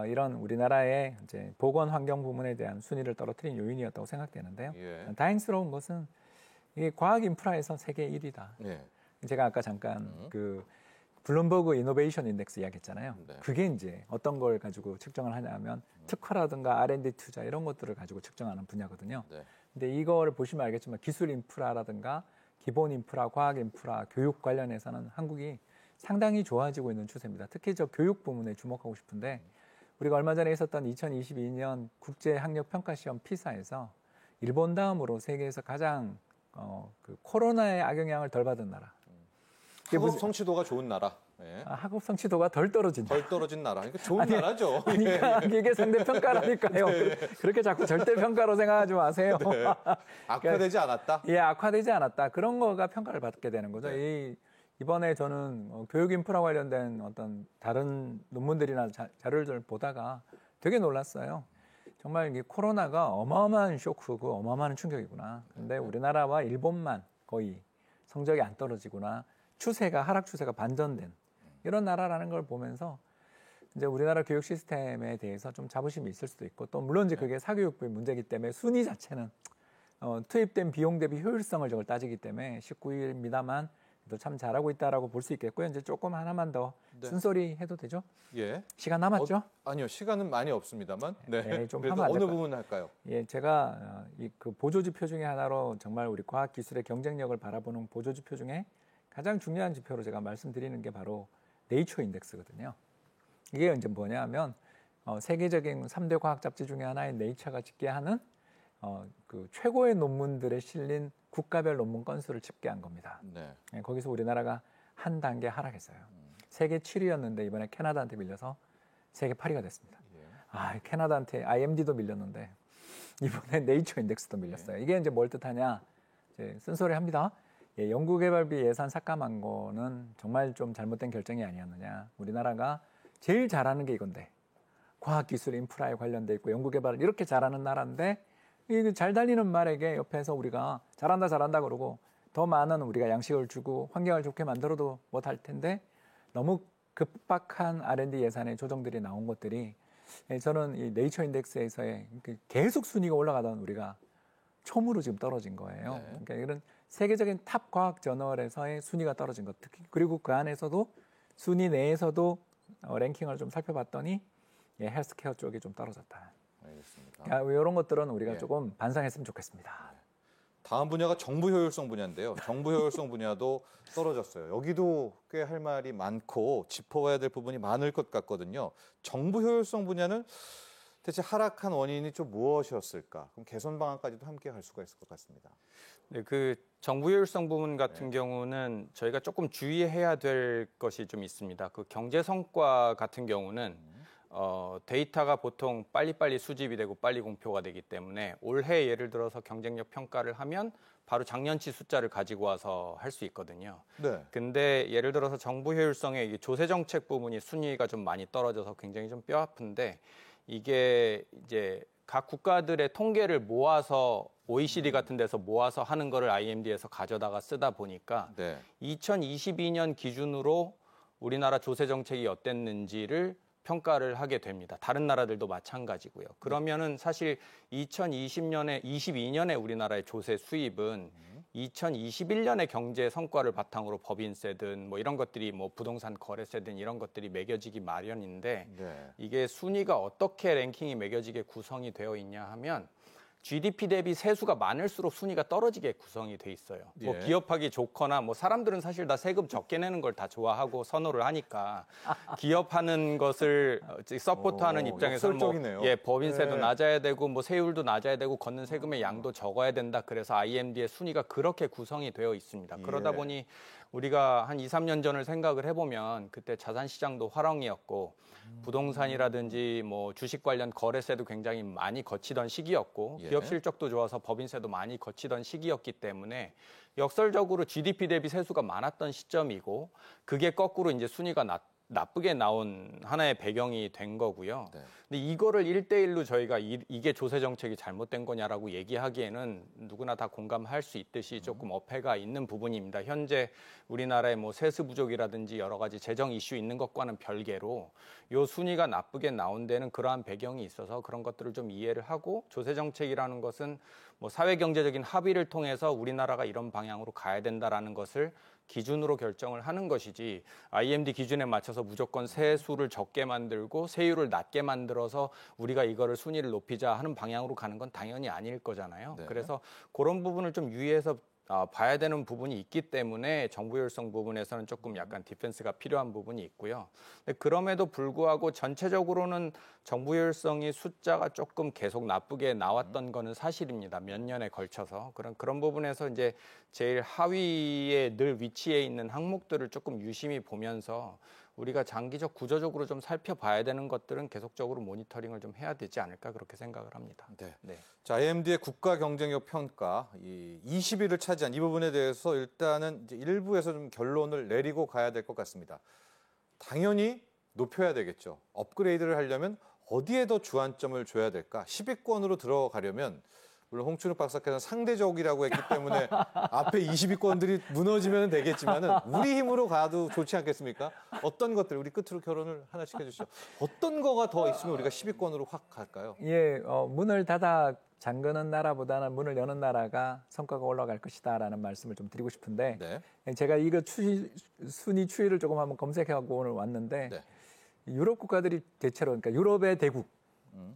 이런 우리나라의 이제 보건 환경 부문에 대한 순위를 떨어뜨린 요인이었다고 생각되는데요. 예. 다행스러운 것은 이게 과학 인프라에서 세계 1위다. 예. 제가 아까 잠깐 그 블룸버그 이노베이션 인덱스 이야기했잖아요. 네. 그게 이제 어떤 걸 가지고 측정을 하냐면 특허라든가 R&D 투자 이런 것들을 가지고 측정하는 분야거든요. 네. 근데 이걸 보시면 알겠지만 기술 인프라라든가 기본 인프라, 과학 인프라, 교육 관련해서는 한국이 상당히 좋아지고 있는 추세입니다. 특히 저 교육 부문에 주목하고 싶은데 우리가 얼마 전에 있었던 2022년 국제학력평가시험 피사에서 일본 다음으로 세계에서 가장 그 코로나의 악영향을 덜 받은 나라. 학업 성취도가 좋은 나라. 예. 학업 성취도가 덜 떨어진 나라. 덜 떨어진 나라. 그러니까 좋은 나라죠. 그러니까 이게 상대평가라니까요. 네. 그렇게 자꾸 절대평가로 생각하지 마세요. 네. 악화되지 않았다? 예, 악화되지 않았다. 그런 거가 평가를 받게 되는 거죠. 네. 이번에 저는 교육 인프라 관련된 어떤 다른 논문들이나 자료를 보다가 되게 놀랐어요. 정말 이게 코로나가 어마어마한 쇼크고 어마어마한 충격이구나. 근데 우리나라와 일본만 거의 성적이 안 떨어지구나. 하락 추세가 반전된 이런 나라라는 걸 보면서 이제 우리나라 교육 시스템에 대해서 좀 자부심이 있을 수도 있고 또 물론 이제 그게 사교육부의 문제이기 때문에 순위 자체는 투입된 비용 대비 효율성을 저걸 따지기 때문에 19위입니다만 또 참 잘하고 있다라고 볼 수 있겠고요. 이제 조금 하나만 더 쓴소리 해도 되죠? 예. 시간 남았죠? 아니요, 시간은 많이 없습니다만. 네. 네, 좀 그래도 하면 안 어느 될까요? 부분 할까요? 예, 제가 그 보조지표 중에 하나로 정말 우리 과학기술의 경쟁력을 바라보는 보조지표 중에 가장 중요한 지표로 제가 말씀드리는 게 바로 네이처 인덱스거든요. 이게 이제 뭐냐면 세계적인 3대 과학 잡지 중에 하나인 네이처가 집계하는 그 최고의 논문들에 실린 국가별 논문 건수를 집계한 겁니다. 네. 예, 거기서 우리나라가 한 단계 하락했어요. 세계 7위였는데 이번에 캐나다한테 밀려서 세계 8위가 됐습니다. 예. 캐나다한테 IMD도 밀렸는데 이번에 네이처 인덱스도 밀렸어요. 이게 이제 뭘 뜻하냐? 이제 쓴소리 합니다. 예, 연구개발비 예산 삭감한 거는 정말 좀 잘못된 결정이 아니었느냐. 우리나라가 제일 잘하는 게 이건데 과학기술 인프라에 관련돼 있고 연구개발을 이렇게 잘하는 나라인데 이게 잘 달리는 말에게 옆에서 우리가 잘한다 그러고 더 많은 우리가 양식을 주고 환경을 좋게 만들어도 못할 텐데 너무 급박한 R&D 예산의 조정들이 나온 것들이 저는 이 네이처 인덱스에서의 계속 순위가 올라가던 우리가 처음으로 지금 떨어진 거예요. 네. 그러니까 이런 세계적인 탑 과학 저널에서의 순위가 떨어진 것, 특히 그리고 그 안에서도 순위 내에서도 랭킹을 좀 살펴봤더니 헬스케어 쪽이 좀 떨어졌다. 알겠습니다. 그러니까 이런 것들은 우리가 예. 조금 반성했으면 좋겠습니다. 다음 분야가 정부 효율성 분야인데요. 정부 효율성 분야도 떨어졌어요. 여기도 꽤 할 말이 많고 짚어봐야 될 부분이 많을 것 같거든요. 정부 효율성 분야는 대체 하락한 원인이 좀 무엇이었을까? 그럼 개선 방안까지도 함께 갈 수가 있을 것 같습니다. 네, 그 정부 효율성 부분 같은 경우는 저희가 조금 주의해야 될 것이 좀 있습니다. 그 경제 성과 같은 경우는 데이터가 보통 빨리빨리 수집이 되고 빨리 공표가 되기 때문에 올해 예를 들어서 경쟁력 평가를 하면 바로 작년치 숫자를 가지고 와서 할 수 있거든요. 네. 근데 예를 들어서 정부 효율성의 이 조세 정책 부분이 순위가 좀 많이 떨어져서 굉장히 좀 뼈아픈데 이게 이제 각 국가들의 통계를 모아서 OECD 같은 데서 모아서 하는 거를 IMD에서 가져다가 쓰다 보니까 네. 2022년 기준으로 우리나라 조세 정책이 어땠는지를 평가를 하게 됩니다. 다른 나라들도 마찬가지고요. 그러면은 사실 22년에 우리나라의 조세 수입은 2021년의 경제 성과를 바탕으로 법인세든 뭐 이런 것들이 뭐 부동산 거래세든 이런 것들이 매겨지기 마련인데 네. 이게 순위가 어떻게 랭킹이 매겨지게 구성이 되어 있냐 하면 GDP 대비 세수가 많을수록 순위가 떨어지게 구성이 돼 있어요. 뭐 예. 기업하기 좋거나 뭐 사람들은 사실 다 세금 적게 내는 걸 다 좋아하고 선호를 하니까 기업하는 것을 서포트하는 입장에서는 뭐 역설적이네요. 법인세도 네. 낮아야 되고 뭐 세율도 낮아야 되고 걷는 세금의 양도 적어야 된다. 그래서 IMD의 순위가 그렇게 구성이 되어 있습니다. 그러다 예. 보니 우리가 한 2, 3년 전을 생각을 해보면 그때 자산 시장도 화랑이었고 부동산이라든지 뭐 주식 관련 거래세도 굉장히 많이 거치던 시기였고 예. 기업 실적도 좋아서 법인세도 많이 거치던 시기였기 때문에 역설적으로 GDP 대비 세수가 많았던 시점이고 그게 거꾸로 이제 순위가 나쁘게 나온 하나의 배경이 된 거고요. 네. 근데 이거를 1대1로 저희가 이게 조세 정책이 잘못된 거냐라고 얘기하기에는 누구나 다 공감할 수 있듯이 조금 어폐가 있는 부분입니다. 현재 우리나라의 뭐 세수 부족이라든지 여러 가지 재정 이슈 있는 것과는 별개로 요 순위가 나쁘게 나온 데는 그러한 배경이 있어서 그런 것들을 좀 이해를 하고 조세 정책이라는 것은 뭐 사회 경제적인 합의를 통해서 우리나라가 이런 방향으로 가야 된다라는 것을 기준으로 결정을 하는 것이지 IMD 기준에 맞춰서 무조건 세수를 적게 만들고 세율을 낮게 만들어서 우리가 이거를 순위를 높이자 하는 방향으로 가는 건 당연히 아닐 거잖아요. 네. 그래서 그런 부분을 좀 유의해서 봐야 되는 부분이 있기 때문에 정부 효율성 부분에서는 조금 약간 디펜스가 필요한 부분이 있고요. 근데 그럼에도 불구하고 전체적으로는 정부 효율성이 숫자가 조금 계속 나쁘게 나왔던 거는 사실입니다. 몇 년에 걸쳐서. 그런 부분에서 이제 제일 하위에 늘 위치해 있는 항목들을 조금 유심히 보면서 우리가 장기적 구조적으로 좀 살펴봐야 되는 것들은 계속적으로 모니터링을 좀 해야 되지 않을까 그렇게 생각을 합니다. 네. 네. 자, IMD의 국가 경쟁력 평가 20위를 차지한 이 부분에 대해서 일단은 이제 일부에서 좀 결론을 내리고 가야 될 것 같습니다. 당연히 높여야 되겠죠. 업그레이드를 하려면 어디에 더 주안점을 줘야 될까? 10위권으로 들어가려면 물론 홍춘욱 박사께서는 상대적이라고 했기 때문에 앞에 20위권들이 무너지면 되겠지만은 우리 힘으로 가도 좋지 않겠습니까? 어떤 것들 우리 끝으로 결론을 하나씩 해주시죠. 어떤 거가 더 있으면 우리가 10위권으로 확 갈까요? 예, 문을 닫아 잠그는 나라보다는 문을 여는 나라가 성과가 올라갈 것이다라는 말씀을 좀 드리고 싶은데 네. 제가 이거 순위 추이를 조금 한번 검색하고 오늘 왔는데 네. 유럽 국가들이 대체로 그러니까 유럽의 대국,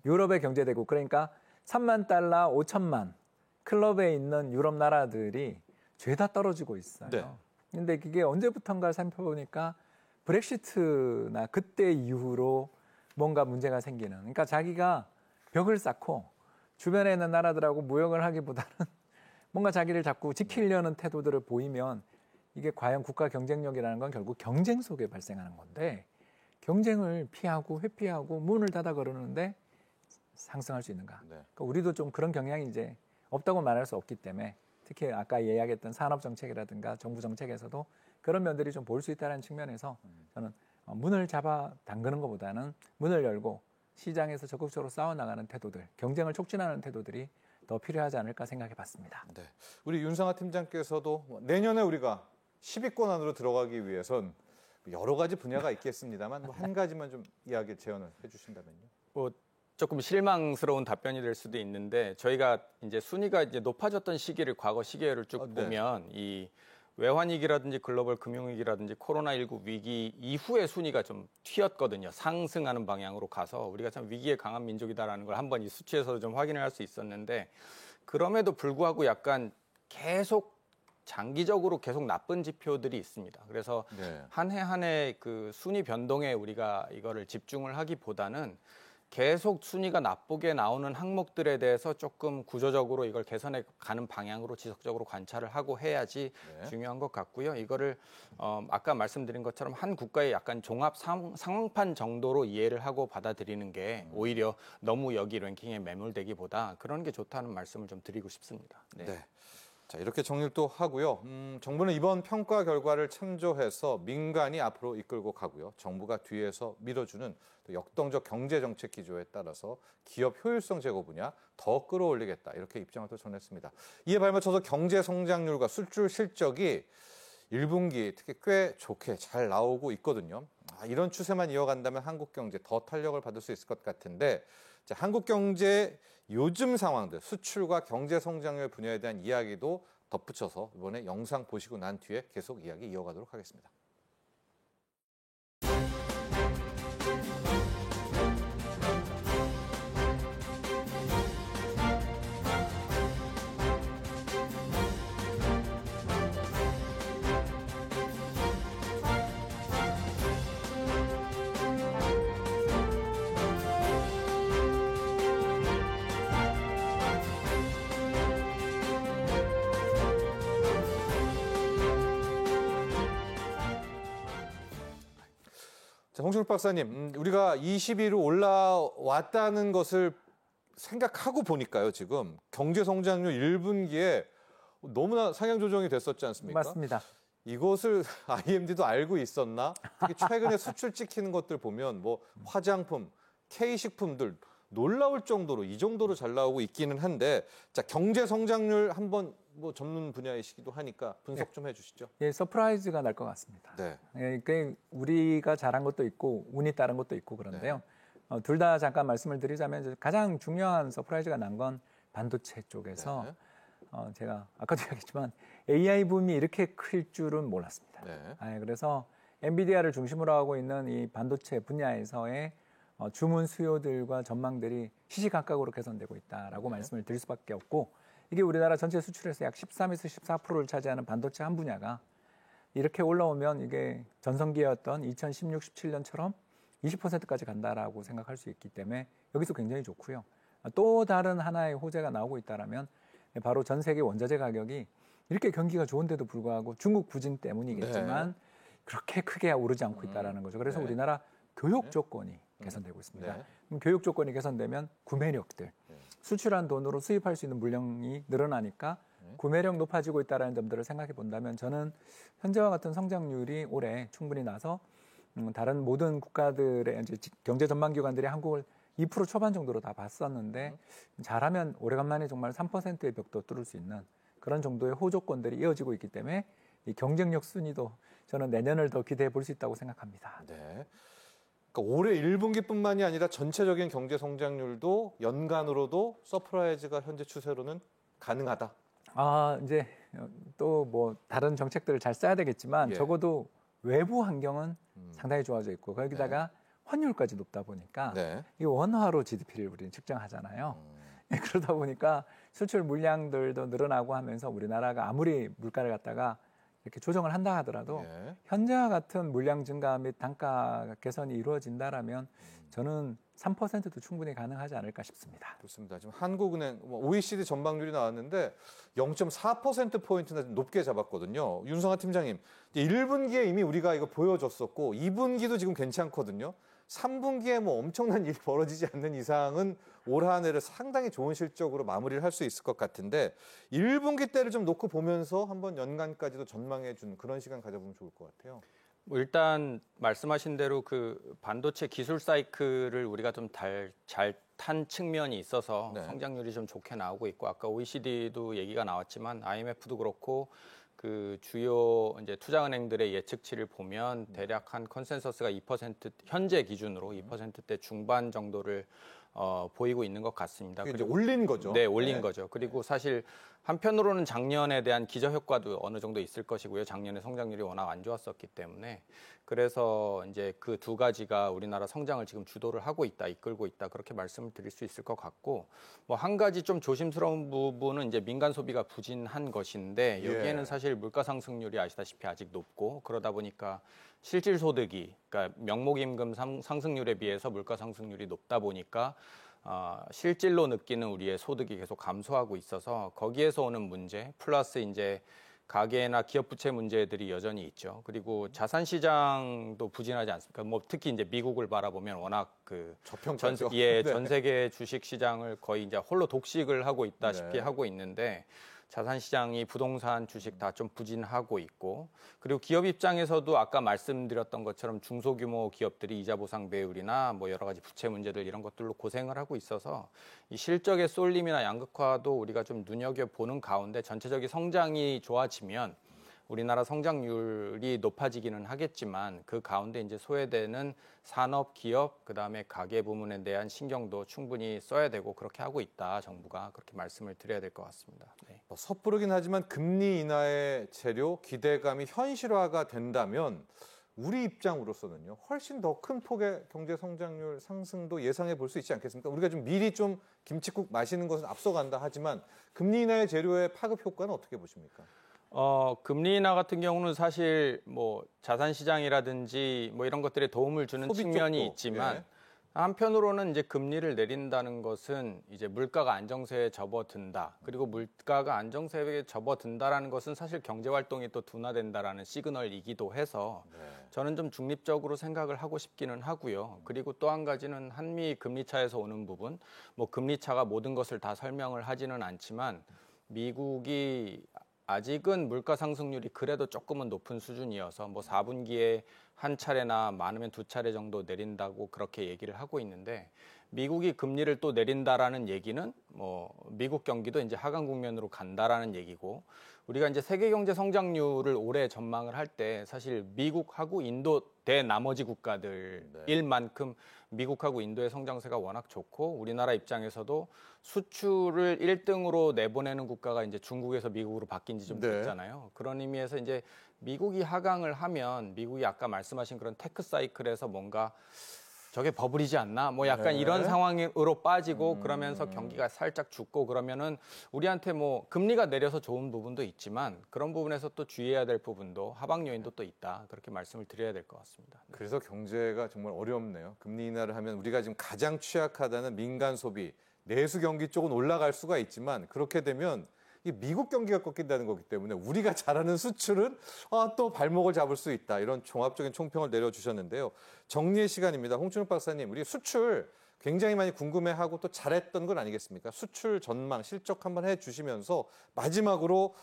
유럽의 경제 대국 그러니까 3만 달러 5천만 클럽에 있는 유럽 나라들이 죄다 떨어지고 있어요. 네. 근데 그게 언제부턴가 살펴보니까 브렉시트나 그때 이후로 뭔가 문제가 생기는. 그러니까 자기가 벽을 쌓고 주변에 있는 나라들하고 무역을 하기보다는 뭔가 자기를 자꾸 지키려는 태도들을 보이면 이게 과연 국가 경쟁력이라는 건 결국 경쟁 속에 발생하는 건데 경쟁을 피하고 회피하고 문을 닫아 걸으는데 상승할 수 있는가? 네. 그러니까 우리도 좀 그런 경향이 이제 없다고 말할 수 없기 때문에 특히 아까 이야기했던 산업 정책이라든가 정부 정책에서도 그런 면들이 좀 보일 수 있다는 측면에서 저는 문을 잡아 담그는 것보다는 문을 열고 시장에서 적극적으로 싸워나가는 태도들, 경쟁을 촉진하는 태도들이 더 필요하지 않을까 생각해봤습니다. 네. 우리 윤상하 팀장께서도 내년에 우리가 10위권 안으로 들어가기 위해선 여러 가지 분야가 있겠습니다만 한 가지만 좀 이야기 재현을 해주신다면요. 조금 실망스러운 답변이 될 수도 있는데 저희가 이제 순위가 이제 높아졌던 시기를 과거 시계를 쭉 네. 보면 이 외환위기라든지 글로벌 금융위기라든지 코로나19 위기 이후의 순위가 좀 튀었거든요. 상승하는 방향으로 가서 우리가 참 위기에 강한 민족이다라는 걸 한번 이 수치에서도 좀 확인을 할 수 있었는데 그럼에도 불구하고 약간 계속 장기적으로 계속 나쁜 지표들이 있습니다. 그래서 네. 한 해 한 해 그 순위 변동에 우리가 이거를 집중을 하기보다는 계속 순위가 나쁘게 나오는 항목들에 대해서 조금 구조적으로 이걸 개선해 가는 방향으로 지속적으로 관찰을 하고 해야지 네. 중요한 것 같고요. 이거를 아까 말씀드린 것처럼 한 국가의 약간 종합 상황판 정도로 이해를 하고 받아들이는 게 오히려 너무 여기 랭킹에 매몰되기보다 그런 게 좋다는 말씀을 좀 드리고 싶습니다. 네. 네. 자, 이렇게 정리를 또 하고요. 정부는 이번 평가 결과를 참조해서 민간이 앞으로 이끌고 가고요. 정부가 뒤에서 밀어주는 또 역동적 경제정책 기조에 따라서 기업 효율성 제고 분야 더 끌어올리겠다. 이렇게 입장을 또 전했습니다. 이에 발맞춰서 경제 성장률과 수출 실적이 1분기 특히 꽤 좋게 잘 나오고 있거든요. 이런 추세만 이어간다면 한국 경제 더 탄력을 받을 수 있을 것 같은데 자, 한국 경제 요즘 상황들, 수출과 경제 성장률 분야에 대한 이야기도 덧붙여서 이번에 영상 보시고 난 뒤에 계속 이야기 이어가도록 하겠습니다. 자, 홍준욱 박사님, 우리가 20위로 올라왔다는 것을 생각하고 보니까요, 지금 경제 성장률 1분기에 너무나 상향 조정이 됐었지 않습니까? 맞습니다. 이것을 IMD도 알고 있었나? 특히 최근에 수출 찍히는 것들 보면 뭐 화장품, K식품들 놀라울 정도로 이 정도로 잘 나오고 있기는 한데 자, 경제 성장률 한번 뭐 전문 분야이시기도 하니까 분석 좀 해주시죠. 예, 서프라이즈가 날 것 같습니다. 네. 예, 그 우리가 잘한 것도 있고 운이 따른 것도 있고 그런데요. 둘 다 잠깐 말씀을 드리자면 가장 중요한 서프라이즈가 난 건 반도체 쪽에서 제가 아까도 이야기했지만 AI 붐이 이렇게 클 줄은 몰랐습니다. 네. 그래서 엔비디아를 중심으로 하고 있는 이 반도체 분야에서의 주문 수요들과 전망들이 시시각각으로 개선되고 있다라고 말씀을 드릴 수밖에 없고 이게 우리나라 전체 수출에서 약 13에서 14%를 차지하는 반도체 한 분야가 이렇게 올라오면 이게 전성기였던 2016, 17년처럼 20%까지 간다라고 생각할 수 있기 때문에 여기서 굉장히 좋고요. 또 다른 하나의 호재가 나오고 있다라면 바로 전 세계 원자재 가격이 이렇게 경기가 좋은데도 불구하고 중국 부진 때문이겠지만 네. 그렇게 크게 오르지 않고 있다라는 거죠. 그래서 네. 우리나라 교육 조건이 개선되고 있습니다. 네. 그럼 교육 조건이 개선되면 구매력들, 수출한 돈으로 수입할 수 있는 물량이 늘어나니까 구매력 높아지고 있다는 점들을 생각해 본다면 저는 현재와 같은 성장률이 올해 충분히 나서 다른 모든 국가들의 이제 경제 전망 기관들이 한국을 2% 초반 정도로 다 봤었는데 잘하면 오래간만에 정말 3%의 벽도 뚫을 수 있는 그런 정도의 호조건들이 이어지고 있기 때문에 이 경쟁력 순위도 저는 내년을 더 기대해 볼 수 있다고 생각합니다. 네. 그러니까 올해 1분기뿐만이 아니라 전체적인 경제 성장률도 연간으로도 서프라이즈가 현재 추세로는 가능하다. 이제 또 뭐 다른 정책들을 잘 써야 되겠지만 예. 적어도 외부 환경은 상당히 좋아져 있고 거기다가 환율까지 높다 보니까 네. 이 원화로 GDP를 우리는 측정하잖아요. 그러다 보니까 수출 물량들도 늘어나고 하면서 우리나라가 아무리 물가를 갖다가 이렇게 조정을 한다 하더라도 예. 현재와 같은 물량 증가 및 단가 개선이 이루어진다라면 저는 3%도 충분히 가능하지 않을까 싶습니다. 그렇습니다. 지금 한국은행 OECD 전망률이 나왔는데 0.4%포인트나 높게 잡았거든요. 윤성아 팀장님, 1분기에 이미 우리가 이거 보여줬었고 2분기도 지금 괜찮거든요. 3분기에 뭐 엄청난 일이 벌어지지 않는 이상은 올 한 해를 상당히 좋은 실적으로 마무리를 할 수 있을 것 같은데 1분기 때를 좀 놓고 보면서 한번 연간까지도 전망해 준 그런 시간 가져보면 좋을 것 같아요. 뭐 일단 말씀하신 대로 그 반도체 기술 사이클을 우리가 좀 잘 탄 측면이 있어서 네. 성장률이 좀 좋게 나오고 있고 아까 OECD도 얘기가 나왔지만 IMF도 그렇고 그 주요 이제 투자은행들의 예측치를 보면 대략 한 컨센서스가 2% 현재 기준으로 2%대 중반 정도를 보이고 있는 것 같습니다. 이제 올린 거죠. 네, 올린 거죠. 그리고 사실 한편으로는 작년에 대한 기저효과도 어느 정도 있을 것이고요. 작년에 성장률이 워낙 안 좋았었기 때문에 그래서 이제 그 두 가지가 우리나라 성장을 지금 주도를 하고 있다, 이끌고 있다 그렇게 말씀을 드릴 수 있을 것 같고 뭐 한 가지 좀 조심스러운 부분은 이제 민간 소비가 부진한 것인데 여기에는 사실 물가 상승률이 아시다시피 아직 높고 그러다 보니까 실질 소득이 그러니까 명목임금 상승률에 비해서 물가 상승률이 높다 보니까 실질로 느끼는 우리의 소득이 계속 감소하고 있어서 거기에서 오는 문제 플러스 이제 가계나 기업 부채 문제들이 여전히 있죠. 그리고 자산 시장도 부진하지 않습니까? 뭐 특히 이제 미국을 바라보면 워낙 그 저평가죠. 전 세계 주식 시장을 거의 이제 홀로 독식을 하고 있다시피 하고 있는데 자산 시장이 부동산, 주식 다 좀 부진하고 있고 그리고 기업 입장에서도 아까 말씀드렸던 것처럼 중소규모 기업들이 이자 보상 배율이나 뭐 여러 가지 부채 문제들 이런 것들로 고생을 하고 있어서 이 실적의 쏠림이나 양극화도 우리가 좀 눈여겨보는 가운데 전체적인 성장이 좋아지면 우리나라 성장률이 높아지기는 하겠지만 그 가운데 이제 소외되는 산업, 기업, 그다음에 가계 부문에 대한 신경도 충분히 써야 되고 그렇게 하고 있다. 정부가 그렇게 말씀을 드려야 될 것 같습니다. 네. 섣부르긴 하지만 금리 인하의 재료 기대감이 현실화가 된다면 우리 입장으로서는요 훨씬 더 큰 폭의 경제 성장률 상승도 예상해 볼 수 있지 않겠습니까? 우리가 좀 미리 좀 김칫국 마시는 것은 앞서간다 하지만 금리 인하의 재료의 파급 효과는 어떻게 보십니까? 금리 인하 같은 경우는 사실 뭐 자산 시장이라든지 뭐 이런 것들에 도움을 주는 소비 측면이 쪽도, 있지만 예. 한편으로는 이제 금리를 내린다는 것은 이제 물가가 안정세에 접어든다. 그리고 물가가 안정세에 접어든다라는 것은 사실 경제 활동이 또 둔화된다라는 시그널이기도 해서 저는 좀 중립적으로 생각을 하고 싶기는 하고요. 그리고 또 한 가지는 한미 금리 차에서 오는 부분, 뭐 금리 차가 모든 것을 다 설명을 하지는 않지만 미국이 아직은 물가 상승률이 그래도 조금은 높은 수준이어서 뭐 4분기에 한 차례나 많으면 두 차례 정도 내린다고 그렇게 얘기를 하고 있는데 미국이 금리를 또 내린다라는 얘기는 뭐 미국 경기도 이제 하강 국면으로 간다라는 얘기고 우리가 이제 세계 경제 성장률을 올해 전망을 할 때 사실 미국하고 인도 나머지 국가들일 만큼 미국하고 인도의 성장세가 워낙 좋고 우리나라 입장에서도 수출을 1등으로 내보내는 국가가 이제 중국에서 미국으로 바뀐 지 좀 됐잖아요. 그런 의미에서 이제 미국이 하강을 하면 미국이 아까 말씀하신 그런 테크 사이클에서 뭔가 저게 버블이지 않나? 뭐 약간 이런 상황으로 빠지고 그러면서 경기가 살짝 죽고 그러면은 우리한테 뭐 금리가 내려서 좋은 부분도 있지만 그런 부분에서 또 주의해야 될 부분도 하방 요인도 또 있다. 그렇게 말씀을 드려야 될 것 같습니다. 그래서 경제가 정말 어렵네요. 금리 인하를 하면 우리가 지금 가장 취약하다는 민간 소비, 내수 경기 쪽은 올라갈 수가 있지만 그렇게 되면 이 미국 경기가 꺾인다는 거기 때문에 우리가 잘하는 수출은 또 발목을 잡을 수 있다. 이런 종합적인 총평을 내려주셨는데요. 정리의 시간입니다. 홍춘욱 박사님, 우리 수출 굉장히 많이 궁금해하고 또 잘했던 건 아니겠습니까? 수출 전망, 실적 한번 해주시면서 마지막으로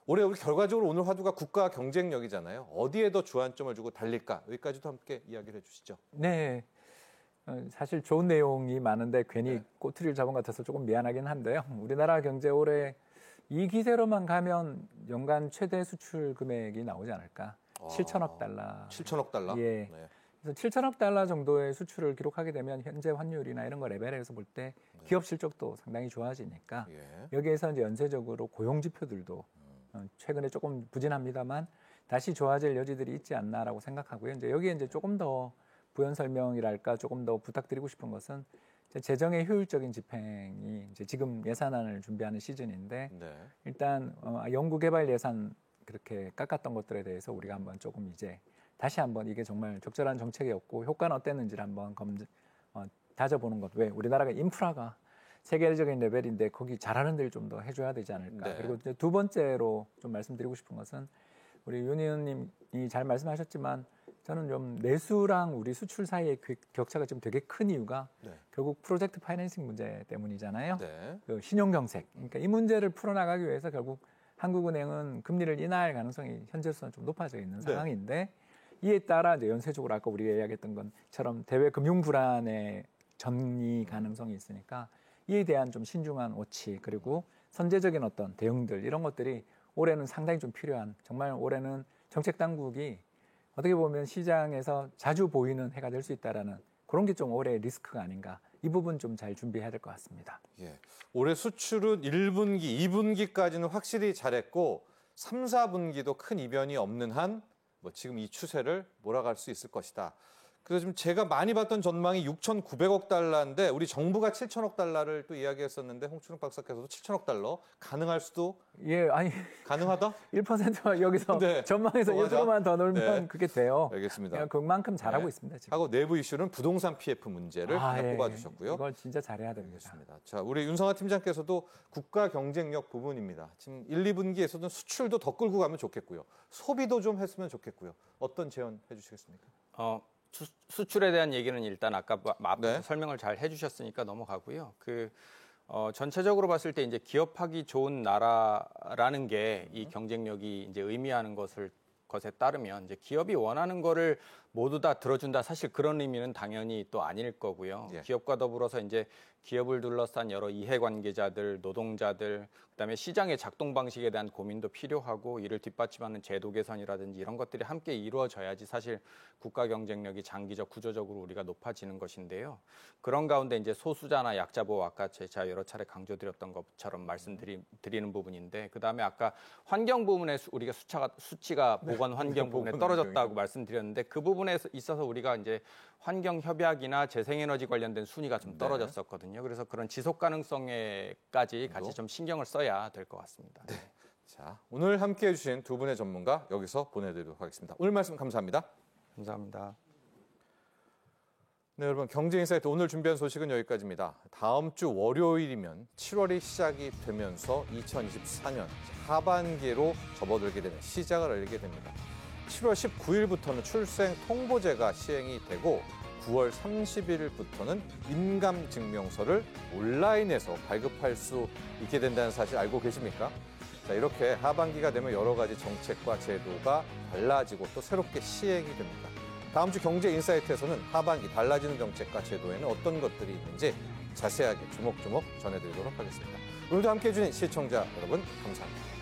올해 우리 결과적으로 오늘 화두가 국가 경쟁력이잖아요. 어디에 더 주안점을 주고 달릴까? 여기까지도 함께 이야기를 해주시죠. 네. 사실 좋은 내용이 많은데 괜히 꼬투리를 잡은 것 같아서 조금 미안하긴 한데요. 우리나라 경제 올해 이 기세로만 가면 연간 최대 수출 금액이 나오지 않을까. 7천억 달러. 7천억 달러? 예. 네. 그래서 7천억 달러 정도의 수출을 기록하게 되면 현재 환율이나 이런 거 레벨에서 볼 때 기업 실적도 상당히 좋아지니까 여기에서 이제 연쇄적으로 고용 지표들도 최근에 조금 부진합니다만 다시 좋아질 여지들이 있지 않나라고 생각하고요. 이제 여기에 이제 조금 더 부연 설명이랄까 조금 더 부탁드리고 싶은 것은 재정의 효율적인 집행이 이제 지금 예산안을 준비하는 시즌인데 일단 연구개발 예산 그렇게 깎았던 것들에 대해서 우리가 한번 조금 이제 다시 한번 이게 정말 적절한 정책이었고 효과는 어땠는지를 한번 다져보는 것. 왜 우리나라가 인프라가 세계적인 레벨인데 거기 잘하는 데를 좀 더 해줘야 되지 않을까. 그리고 이제 두 번째로 좀 말씀드리고 싶은 것은 우리 윤 의원님이 잘 말씀하셨지만 저는 좀 내수랑 우리 수출 사이의 격차가 지금 되게 큰 이유가 결국 프로젝트 파이낸싱 문제 때문이잖아요. 그 신용경색. 그러니까 이 문제를 풀어나가기 위해서 결국 한국은행은 금리를 인하할 가능성이 현재로서는 좀 높아져 있는 상황인데 이에 따라 이제 연쇄적으로 아까 우리가 이야기했던 것처럼 대외 금융 불안의 전이 가능성이 있으니까 이에 대한 좀 신중한 워치 그리고 선제적인 어떤 대응들 이런 것들이 올해는 상당히 좀 필요한 정말 올해는 정책 당국이 어떻게 보면 시장에서 자주 보이는 해가 될 수 있다라는 그런 게 좀 올해 리스크가 아닌가. 이 부분 좀 잘 준비해야 될 것 같습니다. 예. 올해 수출은 1분기, 2분기까지는 확실히 잘했고 3, 4분기도 큰 이변이 없는 한 지금 이 추세를 몰아갈 수 있을 것이다. 그래서 지금 제가 많이 봤던 전망이 6,900억 달러인데 우리 정부가 7천억 달러를 또 이야기했었는데 홍춘욱 박사께서도 7천억 달러 가능할 수도? 예, 아니 가능하다? 1%만 여기서 전망에서 1%만 더 넣으면 그게 돼요. 알겠습니다. 그만큼 잘하고 있습니다. 지금. 하고 내부 이슈는 부동산 PF 문제를 하나 뽑아주셨고요. 이걸 진짜 잘해야 됩니다. 알겠습니다. 자, 우리 윤성하 팀장께서도 국가 경쟁력 부분입니다. 지금 1, 2분기에서는 수출도 더 끌고 가면 좋겠고요. 소비도 좀 했으면 좋겠고요. 어떤 제언 해주시겠습니까? 수출에 대한 얘기는 일단 아까 설명을 잘 해주셨으니까 넘어가고요. 전체적으로 봤을 때 이제 기업하기 좋은 나라라는 게 이 경쟁력이 이제 의미하는 것에 따르면 이제 기업이 원하는 거를 모두 다 들어준다. 사실 그런 의미는 당연히 또 아닐 거고요. 기업과 더불어서 이제 기업을 둘러싼 여러 이해관계자들, 노동자들, 그다음에 시장의 작동 방식에 대한 고민도 필요하고 이를 뒷받침하는 제도 개선이라든지 이런 것들이 함께 이루어져야지 사실 국가 경쟁력이 장기적 구조적으로 우리가 높아지는 것인데요. 그런 가운데 이제 소수자나 약자 보호 아까 제가 여러 차례 강조드렸던 것처럼 말씀드리는 부분인데 그다음에 아까 환경 부분에 우리가 수치가 보건 환경 부분에 떨어졌다고 말씀드렸는데 그 부분에 있어서 우리가 이제 환경 협약이나 재생에너지 관련된 순위가 좀 떨어졌었거든요. 그래서 그런 지속 가능성에까지 같이 좀 신경을 써야 될 것 같습니다. 자, 오늘 함께해 주신 두 분의 전문가 여기서 보내드리도록 하겠습니다. 오늘 말씀 감사합니다. 감사합니다. 네, 여러분 경제인사이트 오늘 준비한 소식은 여기까지입니다. 다음 주 월요일이면 7월이 시작이 되면서 2024년 하반기로 접어들게 되는 시작을 알리게 됩니다. 7월 19일부터는 출생 통보제가 시행이 되고 9월 30일부터는 인감증명서를 온라인에서 발급할 수 있게 된다는 사실 알고 계십니까? 자, 이렇게 하반기가 되면 여러 가지 정책과 제도가 달라지고 또 새롭게 시행이 됩니다. 다음 주 경제인사이트에서는 하반기 달라지는 정책과 제도에는 어떤 것들이 있는지 자세하게 조목조목 전해드리도록 하겠습니다. 오늘도 함께해 주신 시청자 여러분 감사합니다.